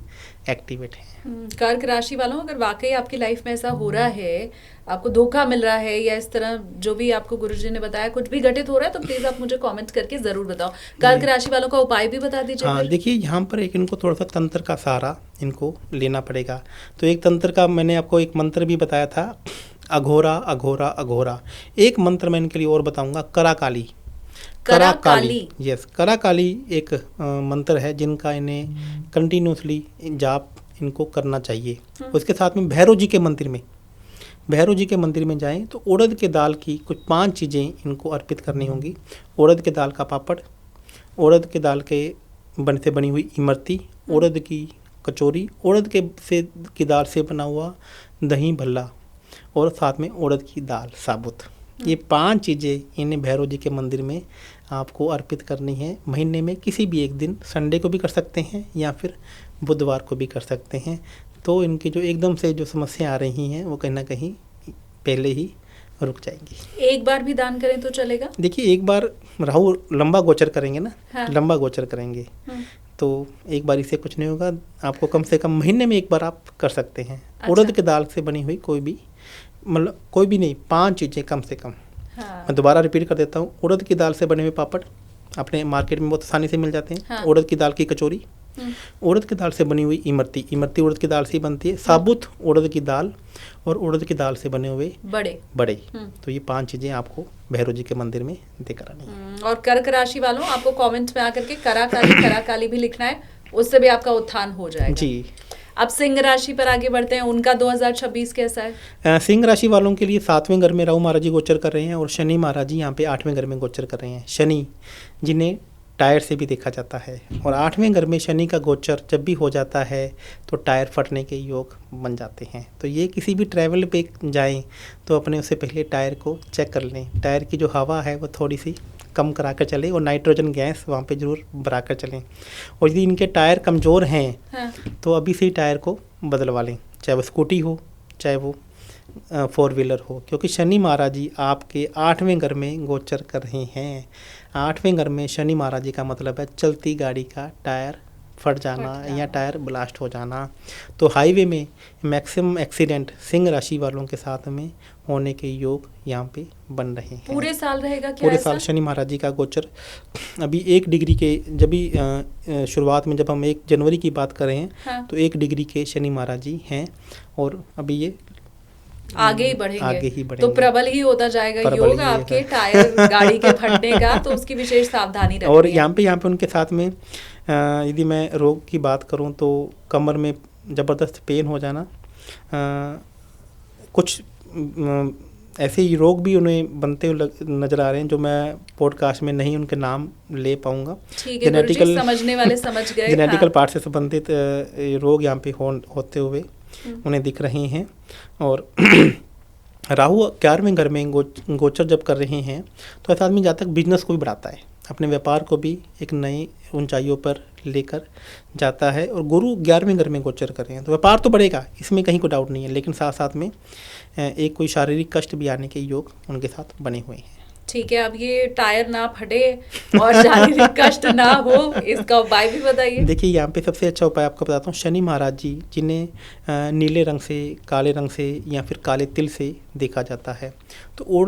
एक्टिवेट हैं। कर्क राशि वालों, अगर वाकई आपकी लाइफ में ऐसा हो रहा है, आपको धोखा मिल रहा है या इस तरह जो भी आपको गुरुजी ने बताया कुछ भी घटित हो रहा है, तो प्लीज आप मुझे कमेंट करके जरूर बताओ। कर्क राशि वालों का उपाय भी बता दीजिए। हाँ, देखिए यहाँ पर एक इनको थोड़ा सा तंत्र का सहारा इनको लेना पड़ेगा। तो एक तंत्र का मैंने आपको एक मंत्र भी बताया था, अघोरा अघोरा अघोरा। एक मंत्र मैं इनके लिए और बताऊंगा, कराकाली। कराकाली, यस, कराकाली एक मंत्र है जिनका इन्हें कंटिन्यूसली जाप इनको करना चाहिए। उसके साथ में भैरव जी के मंदिर में जाएं तो उड़द के दाल की कुछ 5 चीज़ें इनको अर्पित करनी होंगी। उड़द के दाल का पापड़, उड़द के दाल के से बनी हुई इमरती, उड़द की कचौरी, उड़द की दाल से बना हुआ दही भल्ला, और साथ में उड़द की दाल साबुत। ये 5 चीज़ें इन्हें भैरव जी के मंदिर में आपको अर्पित करनी है। महीने में किसी भी एक दिन, संडे को भी कर सकते हैं या फिर बुधवार को भी कर सकते हैं। तो इनकी जो एकदम से जो समस्या आ रही हैं वो कहीं ना कहीं पहले ही रुक जाएंगी। एक बार भी दान करें तो चलेगा? देखिए, एक बार राहु लंबा गोचर करेंगे ना, हाँ। लंबा गोचर करेंगे तो एक बार इससे कुछ नहीं होगा। आपको कम से कम महीने में एक बार आप कर सकते हैं। अच्छा। उड़द के दाल से बनी हुई कोई भी नहीं, 5 चीज़ें कम से कम। हाँ। मैं दोबारा रिपीट कर देता हूँ। उड़द की दाल से बने हुए पापड़ अपने मार्केट में बहुत आसानी से मिल जाते हैं। हाँ। उड़द की दाल की कचौरी, उड़द की दाल से बनी हुई इमरती उड़द की दाल से ही बनती है, साबुत उड़द की दाल, और उड़द की दाल से बने हुए बड़े। तो ये 5 चीज़ें आपको भैरव जी के मंदिर में देकर आनी है। और कर्क राशि वालों, आपको कमेंट में आकर के कराकाली भी लिखना है, उससे भी आपका उत्थान हो जाएगा जी। अब सिंह राशि पर आगे बढ़ते हैं, उनका 2026 कैसा है? सिंह राशि वालों के लिए 7वें घर में राहु महाराज जी गोचर कर रहे हैं और शनि महाराज जी यहाँ पे 8वें घर में गोचर कर रहे हैं। शनि जिन्हें टायर से भी देखा जाता है, और 8वें घर में शनि का गोचर जब भी हो जाता है तो टायर फटने के योग बन जाते हैं। तो ये किसी भी ट्रैवल पे जाएं तो अपने उससे पहले टायर को चेक कर लें। टायर की जो हवा है वो थोड़ी सी कम करा कर चलें और नाइट्रोजन गैस वहाँ पे ज़रूर भरा कर चलें। और यदि इनके टायर कमज़ोर हैं, हाँ, तो अभी से ही टायर को बदलवा लें, चाहे वो स्कूटी हो, चाहे वो फोर व्हीलर हो, क्योंकि शनि महाराज जी आपके 8वें घर में गोचर कर रहे हैं। 8वें घर में शनि महाराज जी का मतलब है चलती गाड़ी का टायर फट जाना या टायर ब्लास्ट हो जाना। तो हाईवे में मैक्सिमम एक्सीडेंट सिंह राशि वालों के साथ में होने के योग यहाँ पे बन रहे हैं। पूरे साल रहेगा क्या पूरे ऐसा? साल शनि महाराज जी का गोचर अभी 1 डिग्री के, जब भी शुरुआत में जब हम 1 जनवरी की बात कर रहे हैं, हाँ। तो 1 डिग्री के शनि महाराज जी हैं और अभी ये आगे ही बढ़ेंगे। आगे ही बढ़ेंगे। तो प्रबल ही होता जाएगा प्रबल योग ही आपके है। टायर गाड़ी के फटने का, तो उसकी विशेष सावधानी रखनी और है। यहाँ पे उनके साथ में यदि मैं रोग की बात करूँ तो कमर में ज़बरदस्त पेन हो जाना, कुछ ऐसे ही रोग भी उन्हें बनते हुए नज़र आ रहे हैं जो मैं पॉडकास्ट में नहीं उनके नाम ले पाऊँगा। ठीक है गुरुजी, समझने वाले समझ गए। जेनेटिकल हाँ। पार्ट से संबंधित रोग यहाँ पे होते हुए उन्हें दिख रहे हैं। और राहु 11वें घर में गोचर जब कर रहे हैं तो ऐसा आदमी जहाँ तक बिजनेस को भी बढ़ाता है, अपने व्यापार को भी एक नई ऊंचाइयों पर लेकर जाता है। और गुरु 11वें घर में गोचर कर रहे हैं तो व्यापार तो बढ़ेगा, इसमें कहीं कोई डाउट नहीं है, लेकिन साथ साथ में एक कोई शारीरिक कष्ट भी आने के योग उनके साथ बने हुए हैं। ठीक है, अब ये टायर ना फटे और शारीरिक कष्ट ना हो, इसका उपाय भी बताइए। देखिए यहाँ पे सबसे अच्छा उपाय आपको बताता हूँ। शनि महाराज जी जिन्हें नीले रंग से, काले रंग से या फिर काले तिल से देखा जाता है, तो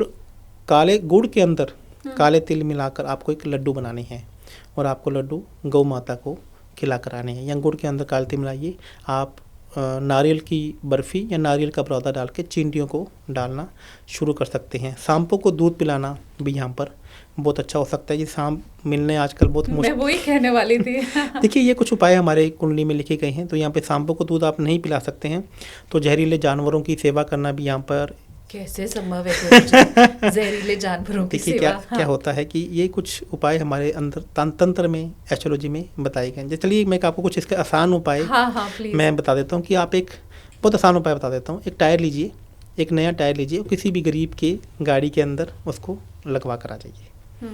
काले गुड़ के अंदर काले तिल मिलाकर आपको एक लड्डू बनाने हैं और आपको लड्डू गौ माता को खिला कराने हैं। या गुड़ के अंदर काले तिल मिलाइए, आप नारियल की बर्फ़ी या नारियल का पौधा डाल के चींटियों को डालना शुरू कर सकते हैं। सांपों को दूध पिलाना भी यहाँ पर बहुत अच्छा हो सकता है। ये सांप मिलने आजकल बहुत मैं मुश्किल, वही कहने वाली थी। देखिए ये कुछ उपाय हमारे कुंडली में लिखे गए हैं। तो यहाँ पे सांपों को दूध आप नहीं पिला सकते हैं, तो जहरीले जानवरों की सेवा करना भी यहाँ पर कैसे संभव है गुरुजी? जहरीले जानवरों की देखिए सेवा। क्या होता है कि ये कुछ उपाय हमारे अंदर तंत्र में, एस्ट्रोलॉजी में बताए गए हैं। चलिए मैं आपको कुछ इसके आसान उपाय हाँ, प्लीज। मैं बता देता हूँ कि आप एक बहुत आसान उपाय बता देता हूँ। एक टायर लीजिए, एक नया टायर लीजिए और किसी भी गरीब के गाड़ी के अंदर उसको लगवा कर आ जाइए,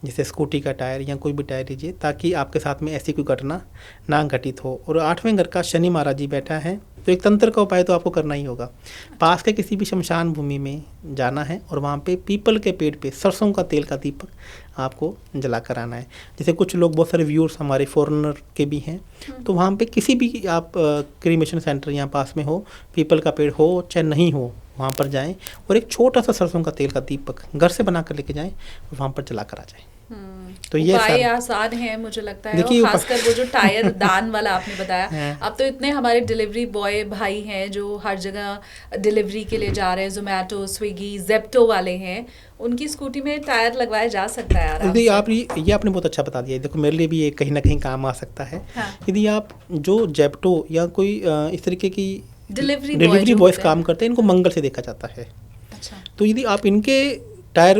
जैसे स्कूटी का टायर या कोई भी टायर लीजिए, ताकि आपके साथ में ऐसी कोई घटना ना घटित हो। और 8वें घर का शनि महाराज जी बैठा है, तो एक तंत्र का उपाय तो आपको करना ही होगा। पास के किसी भी शमशान भूमि में जाना है और वहाँ पे पीपल के पेड़ पे सरसों का तेल का दीपक आपको जला कर आना है। जैसे कुछ लोग, बहुत सारे व्यूअर्स हमारे फॉरेनर के भी हैं, तो वहाँ पे किसी भी आप क्रीमेशन सेंटर यहाँ पास में हो, पीपल का पेड़ हो चाहे नहीं हो, वहाँ पर जाएं और एक छोटा सा सरसों का तेल का दीपक घर से बना कर लेके जाएं और वहाँ पर जला कर आ जाएं। तो ये उपाय आसान है मुझे लगता है। और खासकर वो जो टायर दान वाला आपने बताया, अब तो इतने हमारे डिलीवरी बॉय भाई हैं जो हर जगह डिलीवरी के लिए जा रहे हैं, जोमेटो, स्विगी, जेप्टो वाले हैं, उनकी स्कूटी में टायर लगवाया जा सकता है आराम से। आप ये आपने बहुत अच्छा बता दिया। देखो मेरे लिए भी ये कहीं ना कहीं काम आ सकता है। यदि आप जो जेप्टो या कोई इस तरीके की डिलीवरी बॉयज काम करते हैं, इनको मंगल से देखा जाता है। अच्छा। तो यदि आप इनके टायर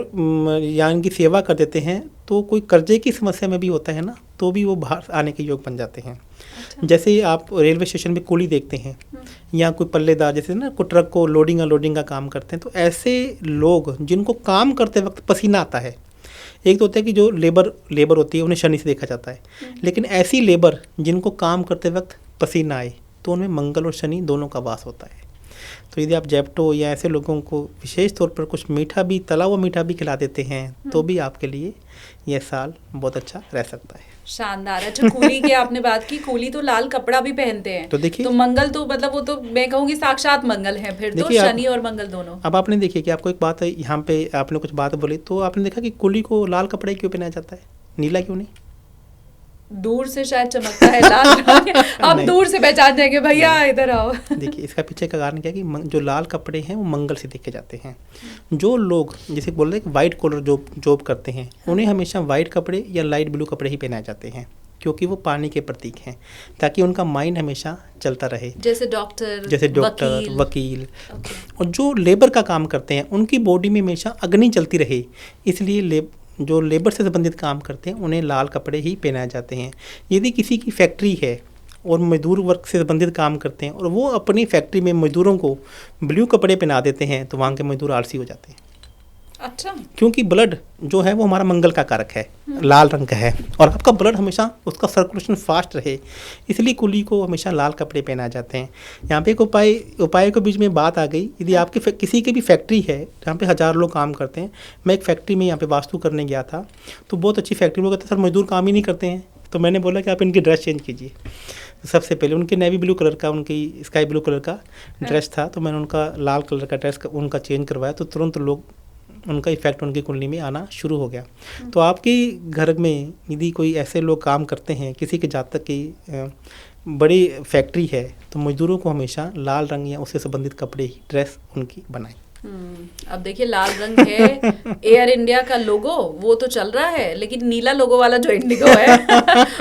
या इनकी सेवा कर देते हैं तो कोई कर्जे की समस्या में भी होता है ना, तो भी वो बाहर आने के योग बन जाते हैं। अच्छा। जैसे आप रेलवे स्टेशन में कुली देखते हैं या कोई पल्लेदार, जैसे ना कोई ट्रक को लोडिंग का काम करते हैं, तो ऐसे लोग जिनको काम करते वक्त पसीना आता है, एक तो होता है कि जो लेबर होती है उन्हें शनि से देखा जाता है, लेकिन ऐसी लेबर जिनको काम करते वक्त पसीना आए तो उनमें मंगल और शनि दोनों का वास होता है। तो यदि आप जेप्टो या ऐसे लोगों को विशेष तौर पर कुछ मीठा भी, तला हुआ मीठा भी खिला देते हैं, तो भी आपके लिए यह साल बहुत अच्छा रह सकता है। शानदार। अच्छा, कूली की आपने बात की, कूली तो लाल कपड़ा भी पहनते हैं, तो देखिए, तो मंगल तो मतलब वो तो मैं कहूँगी साक्षात मंगल है फिर तो, शनि और मंगल दोनों। अब आपने देखिए कि आपको एक बात है, यहाँ पे आपने कुछ बात बोली, तो आपने देखा कि कुली को लाल कपड़े क्यों पहनाया जाता है, नीला क्यों नहीं? दूर से शायद चमकता है लाल रंग। आप दूर से पहचान जाएंगे, भैया इधर आओ। देखिए इसका पीछे का कारण क्या है कि जो लाल कपड़े हैं वो मंगल से देखे जाते हैं। जो लोग जैसे बोल रहे हैं वाइट कॉलर जॉब करते हैं, उन्हें हमेशा वाइट कपड़े या लाइट ब्लू कपड़े ही पहनाए जाते हैं, क्योंकि वो पानी के प्रतीक हैं, ताकि उनका माइंड हमेशा चलता रहे। जैसे डॉक्टर, वकील। और जो लेबर का काम करते हैं उनकी बॉडी में हमेशा अग्नि चलती रहे, इसलिए जो लेबर से संबंधित काम करते हैं उन्हें लाल कपड़े ही पहनाए जाते हैं। यदि किसी की फैक्ट्री है और मजदूर वर्ग से संबंधित काम करते हैं और वो अपनी फैक्ट्री में मजदूरों को ब्लू कपड़े पहना देते हैं, तो वहाँ के मजदूर आलसी हो जाते हैं। अच्छा, क्योंकि ब्लड जो है वो हमारा मंगल का कारक है, लाल रंग का है, और आपका ब्लड हमेशा उसका सर्कुलेशन फास्ट रहे, इसलिए कुली को हमेशा लाल कपड़े पहनाए जाते हैं। यहाँ पे एक उपाय के बीच में बात आ गई, यदि आपके किसी की भी फैक्ट्री है जहाँ पे 1000 लोग काम करते हैं। मैं एक फैक्ट्री में यहाँ पे वास्तु करने गया था, तो बहुत अच्छी फैक्ट्री, वो कहते सर मजदूर काम ही नहीं करते हैं। तो मैंने बोला कि आप इनकी ड्रेस चेंज कीजिए। तो सबसे पहले उनके नेवी ब्लू कलर का, उनकी स्काई ब्लू कलर का ड्रेस था, तो मैंने उनका लाल कलर का ड्रेस उनका चेंज करवाया, तो तुरंत लोग उनका इफेक्ट उनकी कुंडली में आना शुरू हो गया। तो आपके घर में यदि कोई ऐसे लोग काम करते हैं, किसी के जातक की बड़ी फैक्ट्री है, तो मजदूरों को हमेशा लाल रंग या उससे संबंधित कपड़े ही ड्रेस उनकी बनाएं। अब देखिए लाल रंग है, एयर इंडिया का लोगो वो तो चल रहा है, लेकिन नीला लोगो वाला जो इंडिगो है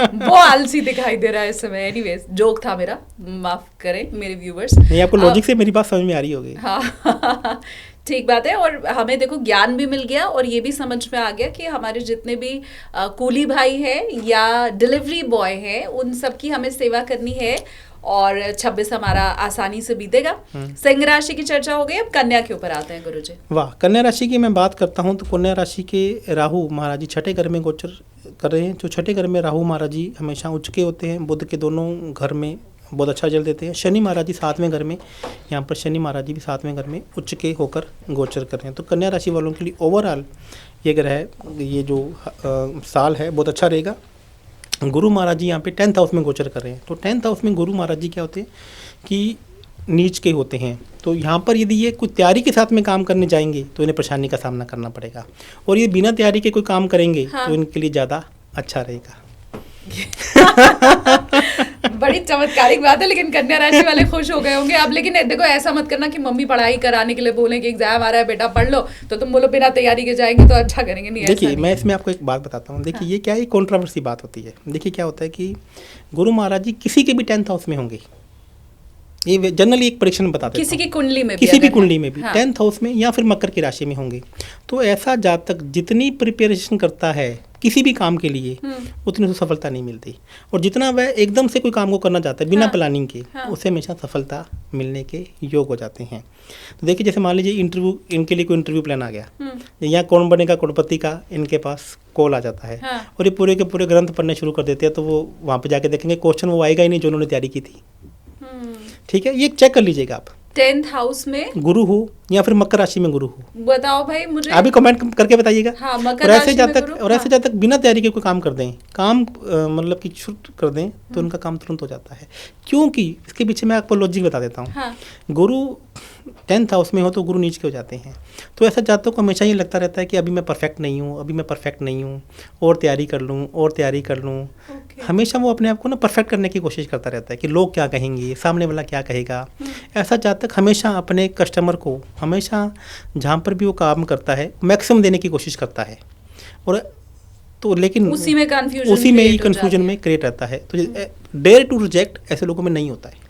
वो आलसी दिखाई दे रहा है इस समय। एनीवेज, जोक था मेरा, माफ करें मेरे व्यूवर्स। नहीं, आपको लॉजिक से मेरी बात समझ में आ रही होगी। हाँ ठीक बात है, और हमें देखो ज्ञान भी मिल गया और ये भी समझ में आ गया कि हमारे जितने भी कूली भाई हैं या डिलीवरी बॉय हैं, उन सब की हमें सेवा करनी है और 26 हमारा आसानी से बीतेगा। सिंह राशि की चर्चा हो गई, अब कन्या के ऊपर आते हैं गुरुजी। वाह, कन्या राशि की मैं बात करता हूँ तो कन्या राशि के राहु महाराज जी छठे घर में गोचर कर रहे हैं। जो छठे घर में राहु महाराज जी हमेशा उच्च के होते हैं, बुध के दोनों घर में बहुत अच्छा जल देते हैं। शनि महाराज जी 7वें घर में, यहाँ पर शनि महाराज जी भी 7वें घर में उच्च के होकर गोचर कर रहे हैं। तो कन्या राशि वालों के लिए ओवरऑल ये ग्रह, ये जो साल है बहुत अच्छा रहेगा। गुरु महाराज जी यहाँ पे 10th हाउस में गोचर कर रहे हैं। तो 10th हाउस में गुरु महाराज जी क्या होते हैं कि नीच के होते हैं। तो यहाँ पर यदि ये कुछ तैयारी के साथ में काम करने जाएंगे तो इन्हें परेशानी का सामना करना पड़ेगा, और ये बिना तैयारी के कोई काम करेंगे तो इनके लिए ज़्यादा अच्छा रहेगा। बड़ी चमत्कारिक बात है, लेकिन कन्या राशि वाले खुश हो गए होंगे अब। लेकिन देखो ऐसा मत करना कि मम्मी पढ़ाई कराने के लिए बोले कि एग्जाम आ रहा है बेटा पढ़ लो, तो तुम बोलो बिना तैयारी के जाएंगे तो अच्छा करेंगे। नहीं, देखिए मैं इसमें आपको एक बात बताता हूँ। देखिए ये क्या है, कंट्रोवर्सी बात होती है। देखिए क्या होता है कि गुरु महाराज जी किसी के भी 10th हाउस में होंगे, ये जनरली एक परीक्षण बताते हैं, किसी की कुंडली में, किसी भी कुंडली में भी 10th हाउस में या फिर मकर की राशि में होंगे, तो ऐसा जातक जितनी प्रिपरेशन करता है किसी भी काम के लिए उतनी उसे सफलता नहीं मिलती, और जितना वह एकदम से कोई काम को करना चाहता है बिना प्लानिंग के, उसे हमेशा सफलता मिलने के योग हो जाते हैं। तो देखिए जैसे मान लीजिए इंटरव्यू, इनके लिए कोई इंटरव्यू प्लान आ गया, या कौन बनेगा करोड़पति का इनके पास कॉल आ जाता है, और ये पूरे के पूरे ग्रंथ पढ़ने शुरू कर देते हैं, तो वो वहाँ पे जाके देखेंगे क्वेश्चन वो आएगा ही नहीं जो उन्होंने तैयारी की थी। ठीक है, ये चेक कर लीजिएगा आप। 10th हाउस में गुरु हो या फिर मकर राशि में गुरु हो, बताओ भाई मुझे, आप भी कमेंट करके बताइएगा। हाँ, मकर और ऐसे राशि जातक बिना तैयारी के कोई काम कर दें, काम मतलब कि छूट कर दें, तो उनका काम तुरंत हो जाता है। क्योंकि इसके पीछे मैं आपको लॉजिक बता देता हूँ। हाँ। गुरु 10th हाउस में हो तो गुरु नीच के हो जाते हैं, तो ऐसा जातकों को हमेशा ये लगता रहता है कि अभी मैं परफेक्ट नहीं हूँ, अभी मैं परफेक्ट नहीं हूँ, और तैयारी कर लूँ और तैयारी कर लूँ। हमेशा वो अपने आप को ना परफेक्ट करने की कोशिश करता रहता है कि लोग क्या कहेंगे, सामने वाला क्या कहेगा। ऐसा जातक हमेशा अपने कस्टमर को, हमेशा जहाँ पर भी वो काम करता है मैक्सिमम देने की कोशिश करता है, और तो लेकिन उसी में ही कन्फ्यूजन में क्रिएट रहता है। तो डेयर टू रिजेक्ट ऐसे लोगों में नहीं होता है।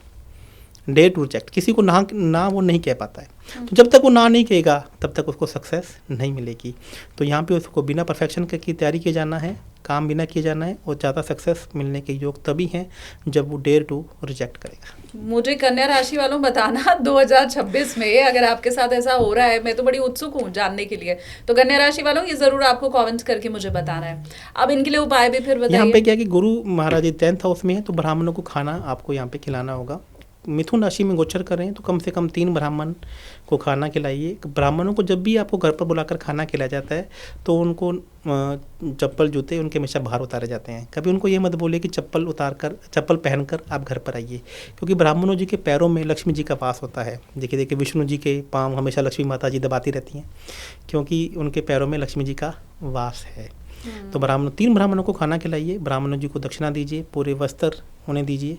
डेयर टू रिजेक्ट, किसी को ना वो नहीं कह पाता है। तो जब तक वो ना नहीं कहेगा तब तक उसको सक्सेस नहीं मिलेगी। तो यहाँ पे उसको बिना परफेक्शन की तैयारी किए जाना है, काम बिना किए जाना है, और ज़्यादा सक्सेस मिलने के योग तभी हैं जब वो डेयर टू रिजेक्ट करेगा। मुझे कन्या राशि वालों बताना 2026 में अगर आपके साथ ऐसा हो रहा है, मैं तो बड़ी उत्सुक हूँ जानने के लिए। तो कन्या राशि वालों ये जरूर आपको कमेंट करके मुझे बताना है। अब इनके लिए उपाय भी फिर बताइए। यहाँ पे क्या कि गुरु महाराज 10th हाउस में है, तो ब्राह्मणों को खाना आपको यहाँ पे खिलाना होगा। मिथुन राशि में गोचर कर रहे हैं, तो कम से कम 3 ब्राह्मण को खाना खिलाइए। ब्राह्मणों को जब भी आपको घर पर बुलाकर खाना खिलाया जाता है तो उनको चप्पल जूते उनके हमेशा बाहर उतारे जाते हैं। कभी उनको ये मत बोले कि चप्पल पहनकर आप घर पर आइए, क्योंकि ब्राह्मणों जी के पैरों में लक्ष्मी जी का वास होता है। देखिए विष्णु जी के पाँव हमेशा लक्ष्मी माता जी दबाती रहती हैं, क्योंकि उनके पैरों में लक्ष्मी जी का वास है। तो 3 ब्राह्मणों को खाना खिलाइए, ब्राह्मणों जी को दक्षिणा दीजिए, पूरे वस्त्र उन्हें दीजिए,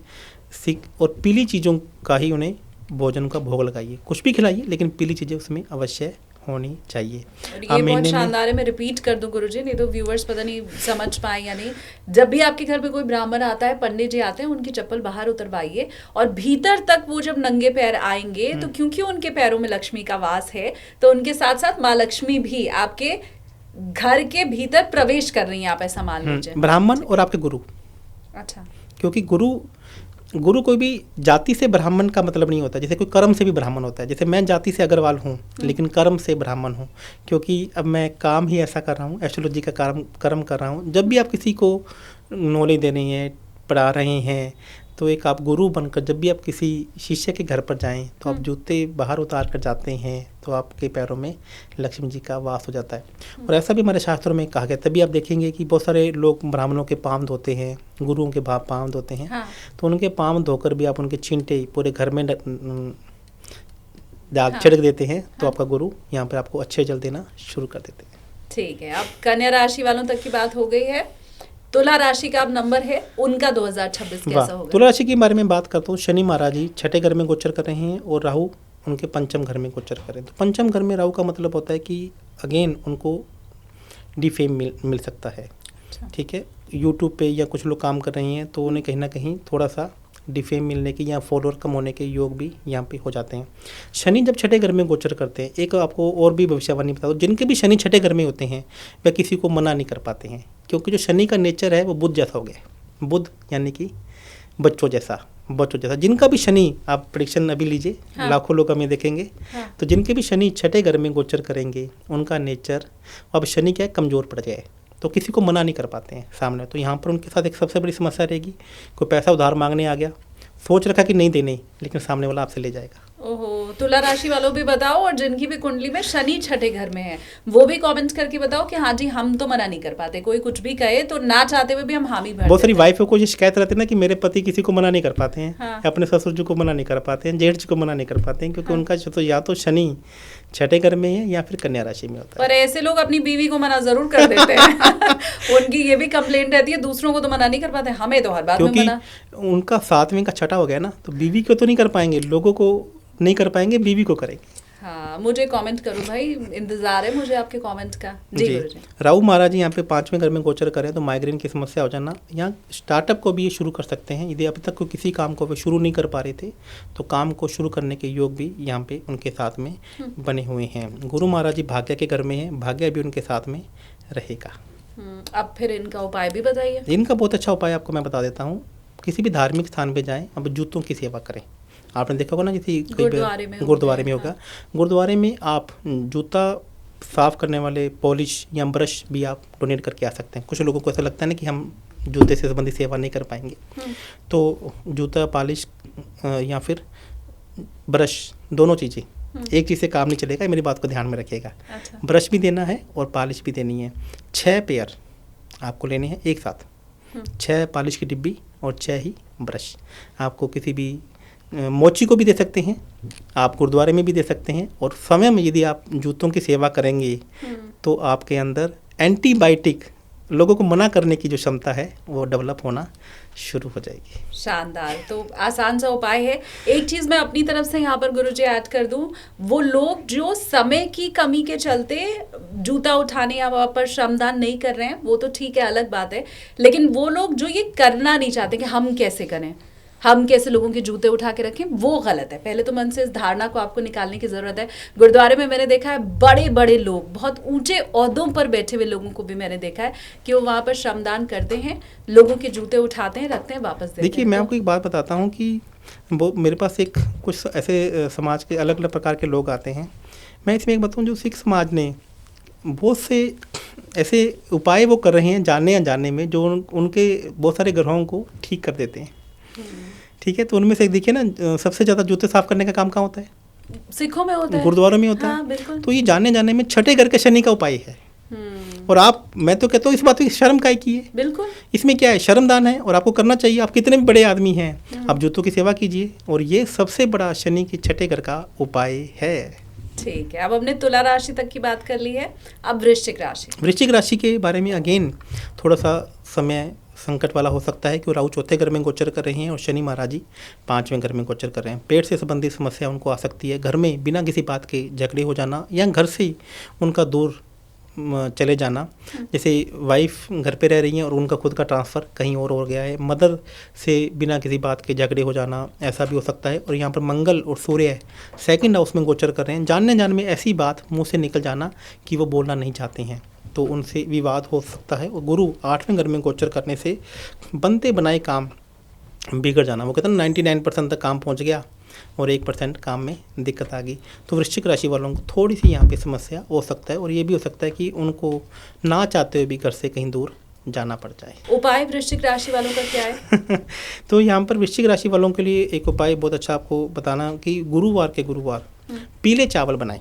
सिक और पीली चीज़ों का ही उन्हें भोजन का भोग लगाइए। कुछ भी खिलाइए लेकिन पीली चीज़ें उसमें अवश्य होनी चाहिए। ये बहुत शानदार है, मैं रिपीट कर दूं गुरुजी, नहीं तो व्यूअर्स पता नहीं समझ पाए या नहीं। जब भी आपके घर पे कोई ब्राह्मण आता है, पंडित जी आते हैं, उनकी चप्पल बाहर उतरवाइए, और भीतर तक वो जब नंगे पैर आएंगे तो क्योंकि उनके पैरों में लक्ष्मी का वास है, तो उनके साथ साथ माँ लक्ष्मी भी आपके घर के भीतर प्रवेश कर रही हैं। आप ऐसा मान लीजिए, ब्राह्मण और आपके गुरु। अच्छा, क्योंकि गुरु गुरु कोई भी जाति से ब्राह्मण का मतलब नहीं होता, जैसे कोई कर्म से भी ब्राह्मण होता है। जैसे मैं जाति से अग्रवाल हूँ लेकिन कर्म से ब्राह्मण हूँ, क्योंकि अब मैं काम ही ऐसा कर रहा हूँ, एस्ट्रोलॉजी का कर्म कर रहा हूँ। जब भी आप किसी को नॉलेज दे रहे हैं, पढ़ा रहे हैं, तो एक आप गुरु बनकर जब भी आप किसी शिष्य के घर पर जाएं तो आप जूते बाहर उतार कर जाते हैं तो आपके पैरों में लक्ष्मी जी का वास हो जाता है। और ऐसा भी हमारे शास्त्रों में कहा गया। तभी आप देखेंगे कि बहुत सारे लोग ब्राह्मणों के पाँव धोते हैं, गुरुओं के पाँव धोते हैं। हाँ। तो उनके पाँव धोकर भी आप उनके छींटे पूरे घर में दाग छिड़क देते हैं तो आपका गुरु यहाँ पर आपको अच्छे जल देना शुरू कर देते हैं। ठीक है, अब कन्या राशि वालों तक की बात हो गई है। तुला राशि का अब नंबर है, उनका 2026 कैसा होगा? तुला राशि के बारे में बात करता हूँ। शनि महाराज जी छठे घर में गोचर कर रहे हैं और राहु उनके पंचम घर में गोचर कर रहे हैं। तो पंचम घर में राहु का मतलब होता है कि अगेन उनको डिफेम मिल सकता है। ठीक है, यूट्यूब पे या कुछ लोग काम कर रहे हैं तो उन्हें कहीं ना कहीं थोड़ा सा डिफेम मिलने के या फॉलोअर कम होने के योग भी यहाँ पे हो जाते हैं। शनि जब छठे घर में गोचर करते हैं, एक आपको और भी भविष्यवाणी बता दो, जिनके भी शनि छठे घर में होते हैं वह किसी को मना नहीं कर पाते हैं, क्योंकि जो शनि का नेचर है वो बुध जैसा हो गया। बुध यानी कि बच्चों जैसा। जिनका भी शनि, आप प्रेडिक्शन अभी लीजिए, हाँ। लाखों लोग हमें देखेंगे, हाँ। तो जिनके भी शनि छठे घर में गोचर करेंगे उनका नेचर अब शनि क्या है, कमज़ोर पड़ जाए, तो किसी को मना नहीं कर पाते हैं सामने। तो यहाँ पर उनके साथ एक सबसे बड़ी समस्या रहेगी, कोई पैसा उधार मांगने आ गया, सोच रखा कि नहीं देने, लेकिन सामने वाला आपसे ले जाएगा। ओहो, तुला राशि वालों भी बताओ, और जिनकी भी कुंडली में शनि छठे घर में है वो भी कमेंट्स करके बताओ कि हाँ जी हम तो मना नहीं कर पाते, कोई कुछ भी कहे तो ना चाहते हुए भी हम हामी भर। बहुत सारी वाइफों को ये शिकायत रहती है ना कि मेरे पति किसी को मना नहीं कर पाते हैं, हाँ। अपने ससुर जी को मना नहीं कर पाते हैं, जेठ जी को मना नहीं कर पाते हैं, क्योंकि उनका तो या तो शनि छठे घर में है या फिर कन्या राशि में होता है। पर ऐसे लोग अपनी बीवी को मना जरूर कर देते हैं उनकी ये भी कंप्लेंट रहती है, दूसरों को तो मना नहीं कर पाते, हमें तो हर बात में मना। उनका सातवें का छठा हो गया ना, तो बीवी को तो नहीं कर पाएंगे, लोगों को नहीं कर पाएंगे, बीवी को करेंगे। हाँ, मुझे कमेंट करो भाई, इंतजार है मुझे आपके कमेंट का। जी गुरुजी। राहु महाराज जी यहाँ पे पांचवें घर में गोचर करें तो माइग्रेन की समस्या हो जाना। यहाँ स्टार्टअप को भी ये शुरू कर सकते हैं, यदि अभी तक कोई किसी काम को वे शुरू नहीं कर पा रहे थे तो काम को शुरू करने के योग भी यहाँ पे उनके साथ में बने हुए हैं। गुरु महाराज जी भाग्य के घर में है, भाग्य भी उनके साथ में रहेगा। अब फिर इनका उपाय भी बताइए। इनका बहुत अच्छा उपाय आपको मैं बता देता हूँ। किसी भी धार्मिक स्थान पे जाएं, अब जूतों की सेवा करें। आपने देखा होगा ना, जैसे गुरुद्वारे में होगा, गुरुद्वारे में आप जूता साफ करने वाले पॉलिश या ब्रश भी आप डोनेट करके आ सकते हैं। कुछ लोगों को ऐसा लगता है ना कि हम जूते से संबंधित सेवा नहीं कर पाएंगे, तो जूता पॉलिश या फिर ब्रश, दोनों चीज़ें, एक चीज़ से काम नहीं चलेगा, मेरी बात को ध्यान में रखिएगा। अच्छा। ब्रश भी देना है और पॉलिश भी देनी है। 6 पेयर आपको लेने हैं एक साथ, 6 पॉलिश की डिब्बी और 6 ही ब्रश। आपको किसी भी मोची को भी दे सकते हैं, आप गुरुद्वारे में भी दे सकते हैं। और समय में यदि आप जूतों की सेवा करेंगे तो आपके अंदर एंटीबायोटिक, लोगों को मना करने की जो क्षमता है वो डेवलप होना शुरू हो जाएगी। शानदार, तो आसान सा उपाय है। एक चीज़ मैं अपनी तरफ से यहाँ पर गुरुजी ऐड कर दूँ, वो लोग जो समय की कमी के चलते जूता उठाने या वहाँ पर श्रमदान नहीं कर रहे हैं वो तो ठीक है, अलग बात है, लेकिन वो लोग जो ये करना नहीं चाहते कि हम कैसे करें, हम कैसे लोगों के जूते उठा के रखें, वो गलत है। पहले तो मन से इस धारणा को आपको निकालने की ज़रूरत है। गुरुद्वारे में मैंने देखा है बड़े बड़े लोग, बहुत ऊंचे ओहदों पर बैठे हुए लोगों को भी मैंने देखा है कि वो वहाँ पर श्रमदान करते हैं, लोगों के जूते उठाते हैं, रखते हैं, वापस देते हैं। देखिए, मैं आपको एक बात बताता हूँ कि वो मेरे पास एक कुछ ऐसे समाज के अलग अलग प्रकार के लोग आते हैं। मैं इसमें एक बताऊँ, जो सिख समाज ने बहुत से ऐसे उपाय वो कर रहे हैं जानने या जानने में, जो उनके बहुत सारे ग्रहों को ठीक कर देते हैं। ठीक है, तो उनमें से देखिए ना, सबसे ज़्यादा जूते साफ करने का काम कहाँ होता है? सिखों में होता है, गुरुद्वारों में होता है। बिल्कुल। तो ये जानने जाने में छठे घर के शनि का उपाय है। और आप, मैं तो कहता हूँ इस बात की शर्म काहे की है? बिल्कुल, इसमें क्या है, शर्मदान है और आपको करना चाहिए। आप कितने भी बड़े आदमी हैं, आप जूतों की सेवा कीजिए, और ये सबसे बड़ा शनि के छठे घर का उपाय है। ठीक है, अब हमने तुला राशि तक की बात कर ली है, अब वृश्चिक राशि। वृश्चिक राशि के बारे में अगेन थोड़ा सा समय संकट वाला हो सकता है, कि राहु चौथे घर में गोचर कर रहे हैं और शनि महाराज जी 5वें घर में गोचर कर रहे हैं। पेट से संबंधित समस्या उनको आ सकती है, घर में बिना किसी बात के झगड़े हो जाना या घर से उनका दूर चले जाना। जैसे वाइफ घर पे रह रही हैं और उनका खुद का ट्रांसफ़र कहीं और हो गया है, मदर से बिना किसी बात के झगड़े हो जाना, ऐसा भी हो सकता है। और यहाँ पर मंगल और सूर्य 2nd हाउस में गोचर कर रहे हैं, जानने जान में ऐसी बात मुँह से निकल जाना कि वो बोलना नहीं चाहते हैं, तो उनसे विवाद हो सकता है। और गुरु 8वें घर में गोचर करने से बनते बनाए काम बिगड़ जाना, वो कहते हैं 99% तक काम पहुंच गया और 1% काम में दिक्कत आ गई। तो वृश्चिक राशि वालों को थोड़ी सी यहाँ पे समस्या हो सकता है, और ये भी हो सकता है कि उनको ना चाहते हुए भी घर से कहीं दूर जाना पड़ जाए। उपाय वृश्चिक राशि वालों का क्या है? तो यहाँ पर वृश्चिक राशि वालों के लिए एक उपाय बहुत अच्छा आपको बताना कि गुरुवार के गुरुवार पीले चावल बनाएं।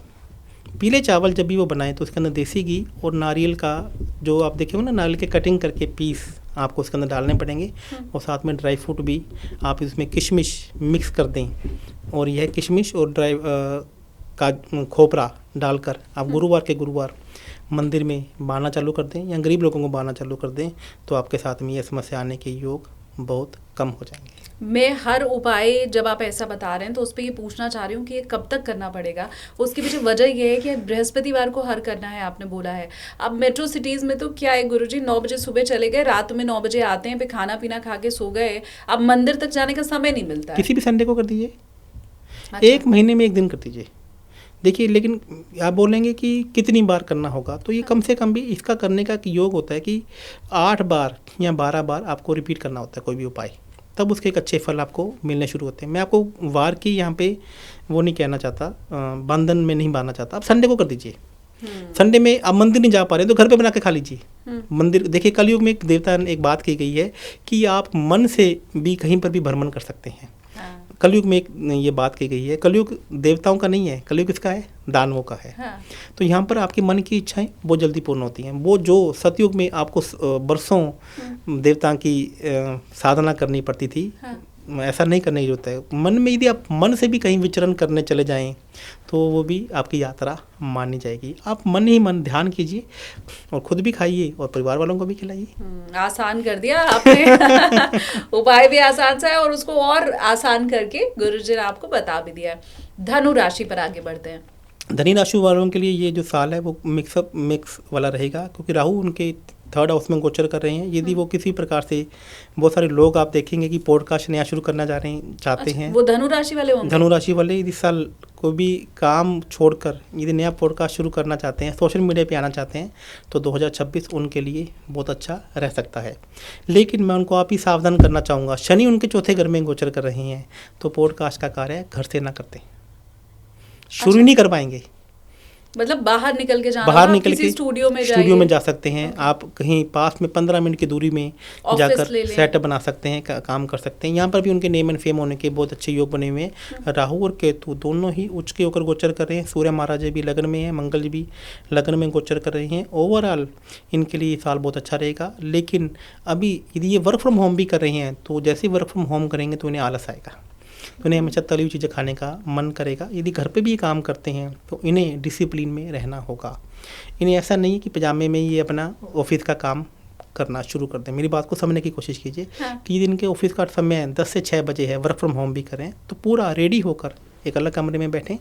पीले चावल जब भी वो बनाएं तो उसके अंदर देसी घी और नारियल का, जो आप देखे हो ना, नारियल के कटिंग करके पीस आपको उसके अंदर डालने पड़ेंगे, और साथ में ड्राई फ्रूट भी आप इसमें किशमिश मिक्स कर दें, और यह किशमिश और का खोपरा डालकर आप गुरुवार के गुरुवार मंदिर में बांधना चालू कर दें या गरीब लोगों को बांधना चालू कर दें, तो आपके साथ में ये समस्या आने के योग बहुत कम हो जाएंगे। मैं हर उपाय जब आप ऐसा बता रहे हैं तो उस पर ये पूछना चाह रही हूँ कि ये कब तक करना पड़ेगा। उसके पीछे वजह ये है कि बृहस्पतिवार को हर करना है, आपने बोला है। अब मेट्रो सिटीज़ में तो क्या है गुरुजी, 9 बजे सुबह चले गए, रात में 9 बजे आते हैं, फिर खाना पीना खा के सो गए, अब मंदिर तक जाने का समय नहीं मिलता है। किसी भी संडे को कर दीजिए, अच्छा। 1 महीने में 1 दिन कर दीजिए। देखिए, लेकिन आप बोलेंगे कि कितनी बार करना होगा, तो ये कम से कम भी इसका करने का योग होता है कि 8 बार या 12 बार आपको रिपीट करना होता है कोई भी उपाय, तब उसके एक अच्छे फल आपको मिलने शुरू होते हैं। मैं आपको वार की यहाँ पे वो नहीं कहना चाहता, बंधन में नहीं बांधना चाहता। आप संडे को कर दीजिए। संडे में आप मंदिर नहीं जा पा रहे तो घर पे बना के खा लीजिए। मंदिर, देखिए कलयुग में एक देवता ने एक बात की गई है कि आप मन से भी कहीं पर भी भ्रमण कर सकते हैं। कलयुग में एक ये बात की गई है, कलयुग देवताओं का नहीं है, कलयुग किसका है? दानवों का है। हाँ। तो यहाँ पर आपके मन की इच्छाएं बहुत जल्दी पूर्ण होती हैं। वो जो सतयुग में आपको बरसों देवता की साधना करनी पड़ती थी, हाँ। ऐसा नहीं करने की जरूरत है। मन में यदि आप मन से भी कहीं विचरण करने चले जाएं तो वो भी आपकी यात्रा मानी जाएगी। आप मन ही मन ध्यान कीजिए और खुद भी खाइए और परिवार वालों को भी खिलाइए। आसान कर दिया आपने। उपाय भी आसान सा है और उसको और आसान करके गुरुजी ने आपको बता भी दिया। धनु राशि पर आगे बढ़ते हैं। धनु राशि वालों के लिए ये जो साल है वो मिक्स वाला रहेगा, क्योंकि राहु उनके 3rd हाउस में गोचर कर रहे हैं। यदि वो किसी प्रकार से, बहुत सारे लोग आप देखेंगे कि पॉडकास्ट नया शुरू करना चाहते हैं। वो धनु राशि वाले होंगे। धनु राशि वाले इस साल कोई भी काम छोड़कर यदि नया पॉडकास्ट शुरू करना चाहते हैं, सोशल मीडिया पे आना चाहते हैं, तो 2026 उनके लिए बहुत अच्छा रह सकता है। लेकिन मैं उनको आप ही सावधान करना चाहूँगा, शनि उनके 4थे घर में गोचर कर रहे हैं, तो पॉडकास्ट का कार्य घर से ना करते, शुरू नहीं कर पाएंगे। मतलब बाहर निकल के जाना, बाहर निकल के स्टूडियो में जा सकते हैं। आप कहीं पास में 15 मिनट की दूरी में जाकर सेटअप बना सकते हैं, काम कर सकते हैं। यहाँ पर भी उनके नेम एंड फेम होने के बहुत अच्छे योग बने हुए हैं। राहु और केतु दोनों ही उच्च के होकर गोचर कर रहे हैं। सूर्य महाराज भी लग्न में है, मंगल जी भी लग्न में गोचर कर रहे हैं। ओवरऑल इनके लिए साल बहुत अच्छा रहेगा। लेकिन अभी यदि ये वर्क फ्रॉम होम भी कर रहे हैं, तो जैसे वर्क फ्रॉम होम करेंगे तो इन्हें आलस आएगा, तो इन्हें हमेशा तली हुई चीज़ें खाने का मन करेगा। यदि घर पे भी ये काम करते हैं तो इन्हें डिसिप्लिन में रहना होगा। इन्हें ऐसा नहीं है कि पजामे में ये अपना ऑफिस का काम करना शुरू कर दें। मेरी बात को समझने की कोशिश कीजिए। हाँ। कि दिन के ऑफिस का समय 10 से 6 बजे है, वर्क फ्रॉम होम भी करें तो पूरा रेडी होकर एक अलग कमरे में बैठें,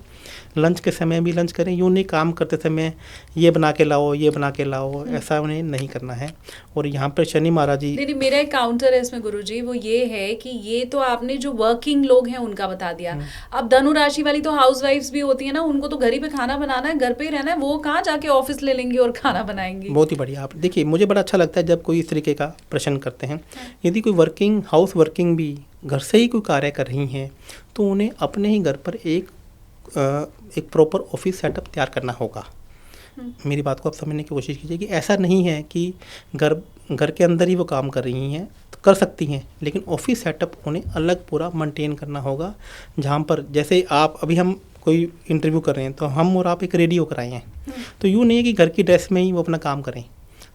लंच के समय भी लंच करें। यूँ नहीं काम करते समय ये बना के लाओ, ये बना के लाओ, ऐसा उन्हें नहीं करना है। और यहाँ पर शनि महाराज जी, नहीं, मेरा एक काउंटर है इसमें गुरुजी, वो ये है कि ये तो आपने जो वर्किंग लोग हैं उनका बता दिया। अब धनु राशि वाली तो हाउस वाइफ्स भी होती है ना, उनको तो घर ही पे खाना बनाना है, घर पे ही रहना है, वो कहाँ जाके ऑफिस ले लेंगे और खाना बनाएंगे। बहुत ही बढ़िया। आप देखिए, मुझे बड़ा अच्छा लगता है जब कोई इस तरीके का प्रश्न करते हैं। यदि कोई वर्किंग हाउस वर्किंग भी घर से ही कोई कार्य कर रही हैं, तो उन्हें अपने ही घर पर एक प्रॉपर ऑफिस सेटअप तैयार करना होगा। मेरी बात को आप समझने की कोशिश कीजिए कि ऐसा नहीं है कि घर के अंदर ही वो काम कर रही हैं, तो कर सकती हैं, लेकिन ऑफिस सेटअप उन्हें अलग पूरा मेंटेन करना होगा। जहाँ पर जैसे आप अभी हम कोई इंटरव्यू कर रहे हैं तो हम और आप एक रेडी होकर आए हैं, तो यूँ नहीं है कि घर की ड्रेस में ही वो अपना काम करें।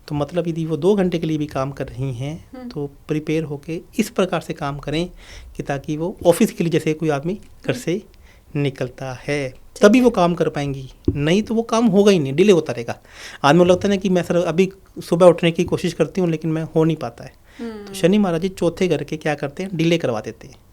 तो मतलब यदि वो 2 घंटे के लिए भी काम कर रही हैं तो प्रिपेयर होके इस प्रकार से काम करें कि ताकि वो ऑफिस के लिए जैसे कोई आदमी घर से निकलता है तभी वो काम कर पाएंगी, नहीं तो वो काम होगा ही नहीं, डिले होता रहेगा। आदमी को लगता है ना कि मैं सर अभी सुबह उठने की कोशिश करती हूँ लेकिन मैं हो नहीं पाता है। तो शनि महाराज जी 4थे घर के क्या करते हैं, डिले करवा देते हैं।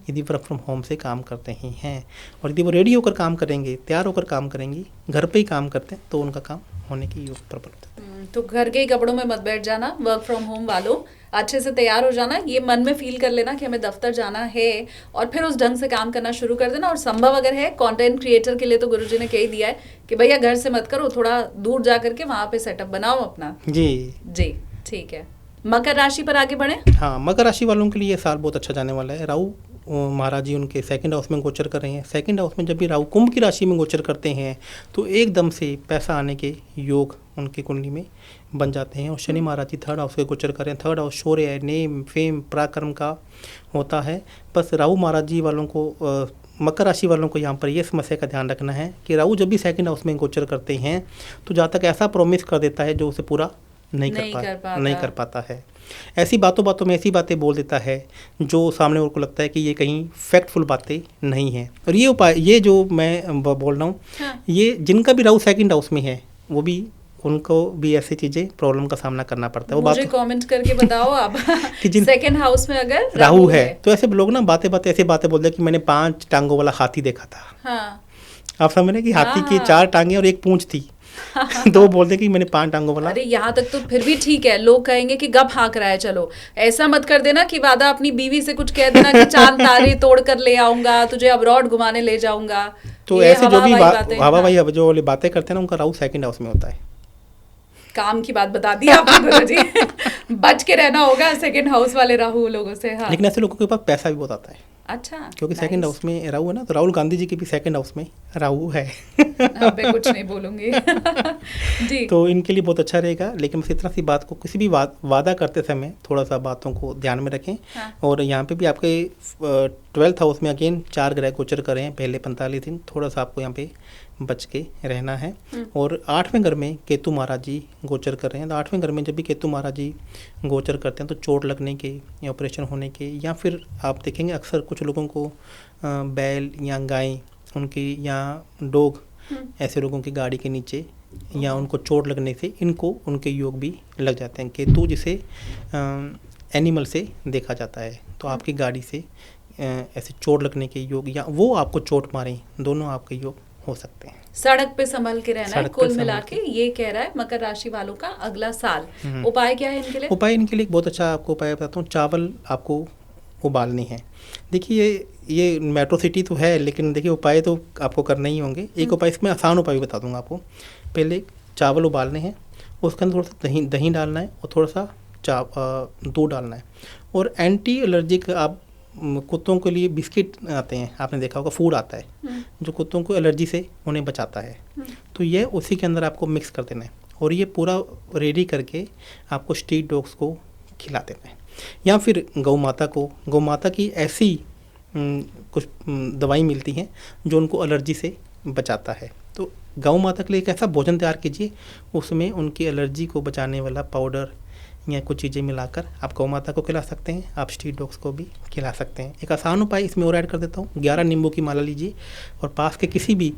यदि वर्क फ्रॉम होम से काम करते ही हैं और यदि वो रेडी होकर काम करेंगे, तैयार होकर काम करेंगे, घर पे ही काम करते हैं, तो उनका काम होने की योग प्रबल होता है। तो घर के ही कपड़ों में मत बैठ जाना, वर्क फ्रॉम होम वालों, अच्छे से तैयार हो जाना, ये मन में फील कर लेना कि हमें दफ्तर जाना है और फिर उस ढंग से काम करना शुरू कर देना। और संभव अगर है कंटेंट क्रिएटर के लिए तो गुरुजी ने कह ही दिया है कि भैया घर से मत करो, थोड़ा दूर जा करके वहाँ पे सेटअप बनाओ अपना। जी जी ठीक है। मकर राशि पर आगे बढ़े। हाँ, मकर राशि वालों के लिए ये साल बहुत अच्छा जाने वाला है। राहु महाराज जी उनके सेकंड हाउस में गोचर कर रहे हैं। सेकंड हाउस में जब भी राहु कुंभ की राशि में गोचर करते हैं तो एकदम से पैसा आने के योग उनकी कुंडली में बन जाते हैं। और शनि महाराज जी थर्ड हाउस के गोचर कर रहे हैं। थर्ड हाउस शौर्य, नेम, फेम, पराक्रम का होता है। बस राहु महाराज जी वालों को मकर राशि वालों को यहाँ पर ये समस्या का ध्यान रखना है कि राहु जब भी सेकंड हाउस में गोचर करते हैं तो जहाँ तक ऐसा प्रॉमिस कर देता है जो उसे पूरा नहीं कर पाता है। ऐसी बातों में ऐसी बातें बोल देता है जो सामने वाले को लगता है कि ये कहीं फैक्टफुल बातें नहीं हैं। और ये उपाय, ये जो मैं बोल रहा हूँ, हाँ। ये जिनका भी राहु सेकंड हाउस में है वो भी, उनको भी ऐसी चीज़ें प्रॉब्लम का सामना करना पड़ता है। वो मुझे कमेंट करके बताओ आप कि जिन सेकंड हाउस में अगर राहु है तो ऐसे लोग ना बातें ऐसी बातें बोलते हैं कि मैंने 5 टांगों वाला हाथी देखा था। हाँ। आप समझ रहे हैं कि हाथी की 4 टांगे और 1 पूंछ थी। तो बोलते कि मैंने 5 टांगों वाला। अरे यहाँ तक तो फिर भी ठीक है, लोग कहेंगे कि गप हाँक रहा है। चलो ऐसा मत कर देना कि वादा अपनी बीवी से कुछ कह देना कि चांद तारे तोड़ कर ले आऊंगा, तुझे अब्रॉड घुमाने ले जाऊंगा। तो ऐसे जो भी हवा जो वाली बातें करते हैं ना, उनका राहु सेकंड हाउस में होता है। काम की बात बता दी आपने गुरुजी। बच के रहना होगा सेकंड हाउस वाले राहु लोगों से। हाँ। लेकिन ऐसे लोगों के पास पैसा भी बहुत आता है। अच्छा, क्योंकि सेकंड हाउस में राहु है ना, तो राहुल गांधी जी के भी सेकंड हाउस में राहु है। मैं कुछ नहीं बोलूंगी। जी। तो इनके लिए बहुत अच्छा रहेगा। लेकिन बस इतना सी बात को, किसी भी वादा करते समय थोड़ा सा बातों को ध्यान में रखें। हाँ। और यहाँ पे भी आपके 12th हाउस में अगेन 4 ग्रह गोचर कर रहे हैं पहले 45 दिन। थोड़ा सा आपको यहाँ पे बच के रहना है। और 8वें घर में केतु महाराज जी गोचर कर रहे हैं। तो 8वें घर में जब भी केतु महाराज जी गोचर करते हैं तो चोट लगने के या ऑपरेशन होने के, या फिर आप देखेंगे अक्सर कुछ लोगों को बैल या गाय उनकी या डॉग, ऐसे लोगों की गाड़ी के नीचे या उनको चोट लगने से इनको उनके योग भी लग जाते हैं। केतु जिसे एनिमल से देखा जाता है, तो आपकी गाड़ी से ऐसे चोट लगने के योग या वो आपको चोट मारें, दोनों आपके योग हो सकते हैं। सड़क पे संभल के रहना है कुल मिला के, ये कह रहा है मकर राशि वालों का अगला साल। उपाय क्या है इनके लिए? उपाय इनके लिए बहुत अच्छा आपको उपाय बताता हूँ। चावल आपको उबालनी है। देखिए ये मेट्रो सिटी तो है, लेकिन देखिए उपाय तो आपको करने ही होंगे। एक उपाय, इसमें आसान उपाय भी बता दूंगा आपको। पहले चावल उबालने हैं, उसके अंदर थोड़ा सा दही डालना है और थोड़ा सा दूध डालना है। और एंटी एलर्जिक आप कुत्तों के लिए बिस्किट आते हैं, आपने देखा होगा, फूड आता है जो कुत्तों को एलर्जी से उन्हें बचाता है। तो ये उसी के अंदर आपको मिक्स कर देना है और ये पूरा रेडी करके आपको स्ट्रीट डॉग्स को खिला देना है। या फिर गौ माता की ऐसी कुछ दवाई मिलती हैं जो उनको एलर्जी से बचाता है। तो गौ माता के लिए एक ऐसा भोजन तैयार कीजिए, उसमें उनकी एलर्जी को बचाने वाला पाउडर या कुछ चीज़ें मिलाकर आप गौ माता को खिला सकते हैं। आप स्ट्रीट डॉग्स को भी खिला सकते हैं। एक आसान उपाय इसमें और ऐड कर देता हूँ। 11 नींबू की माला लीजिए और पास के किसी भी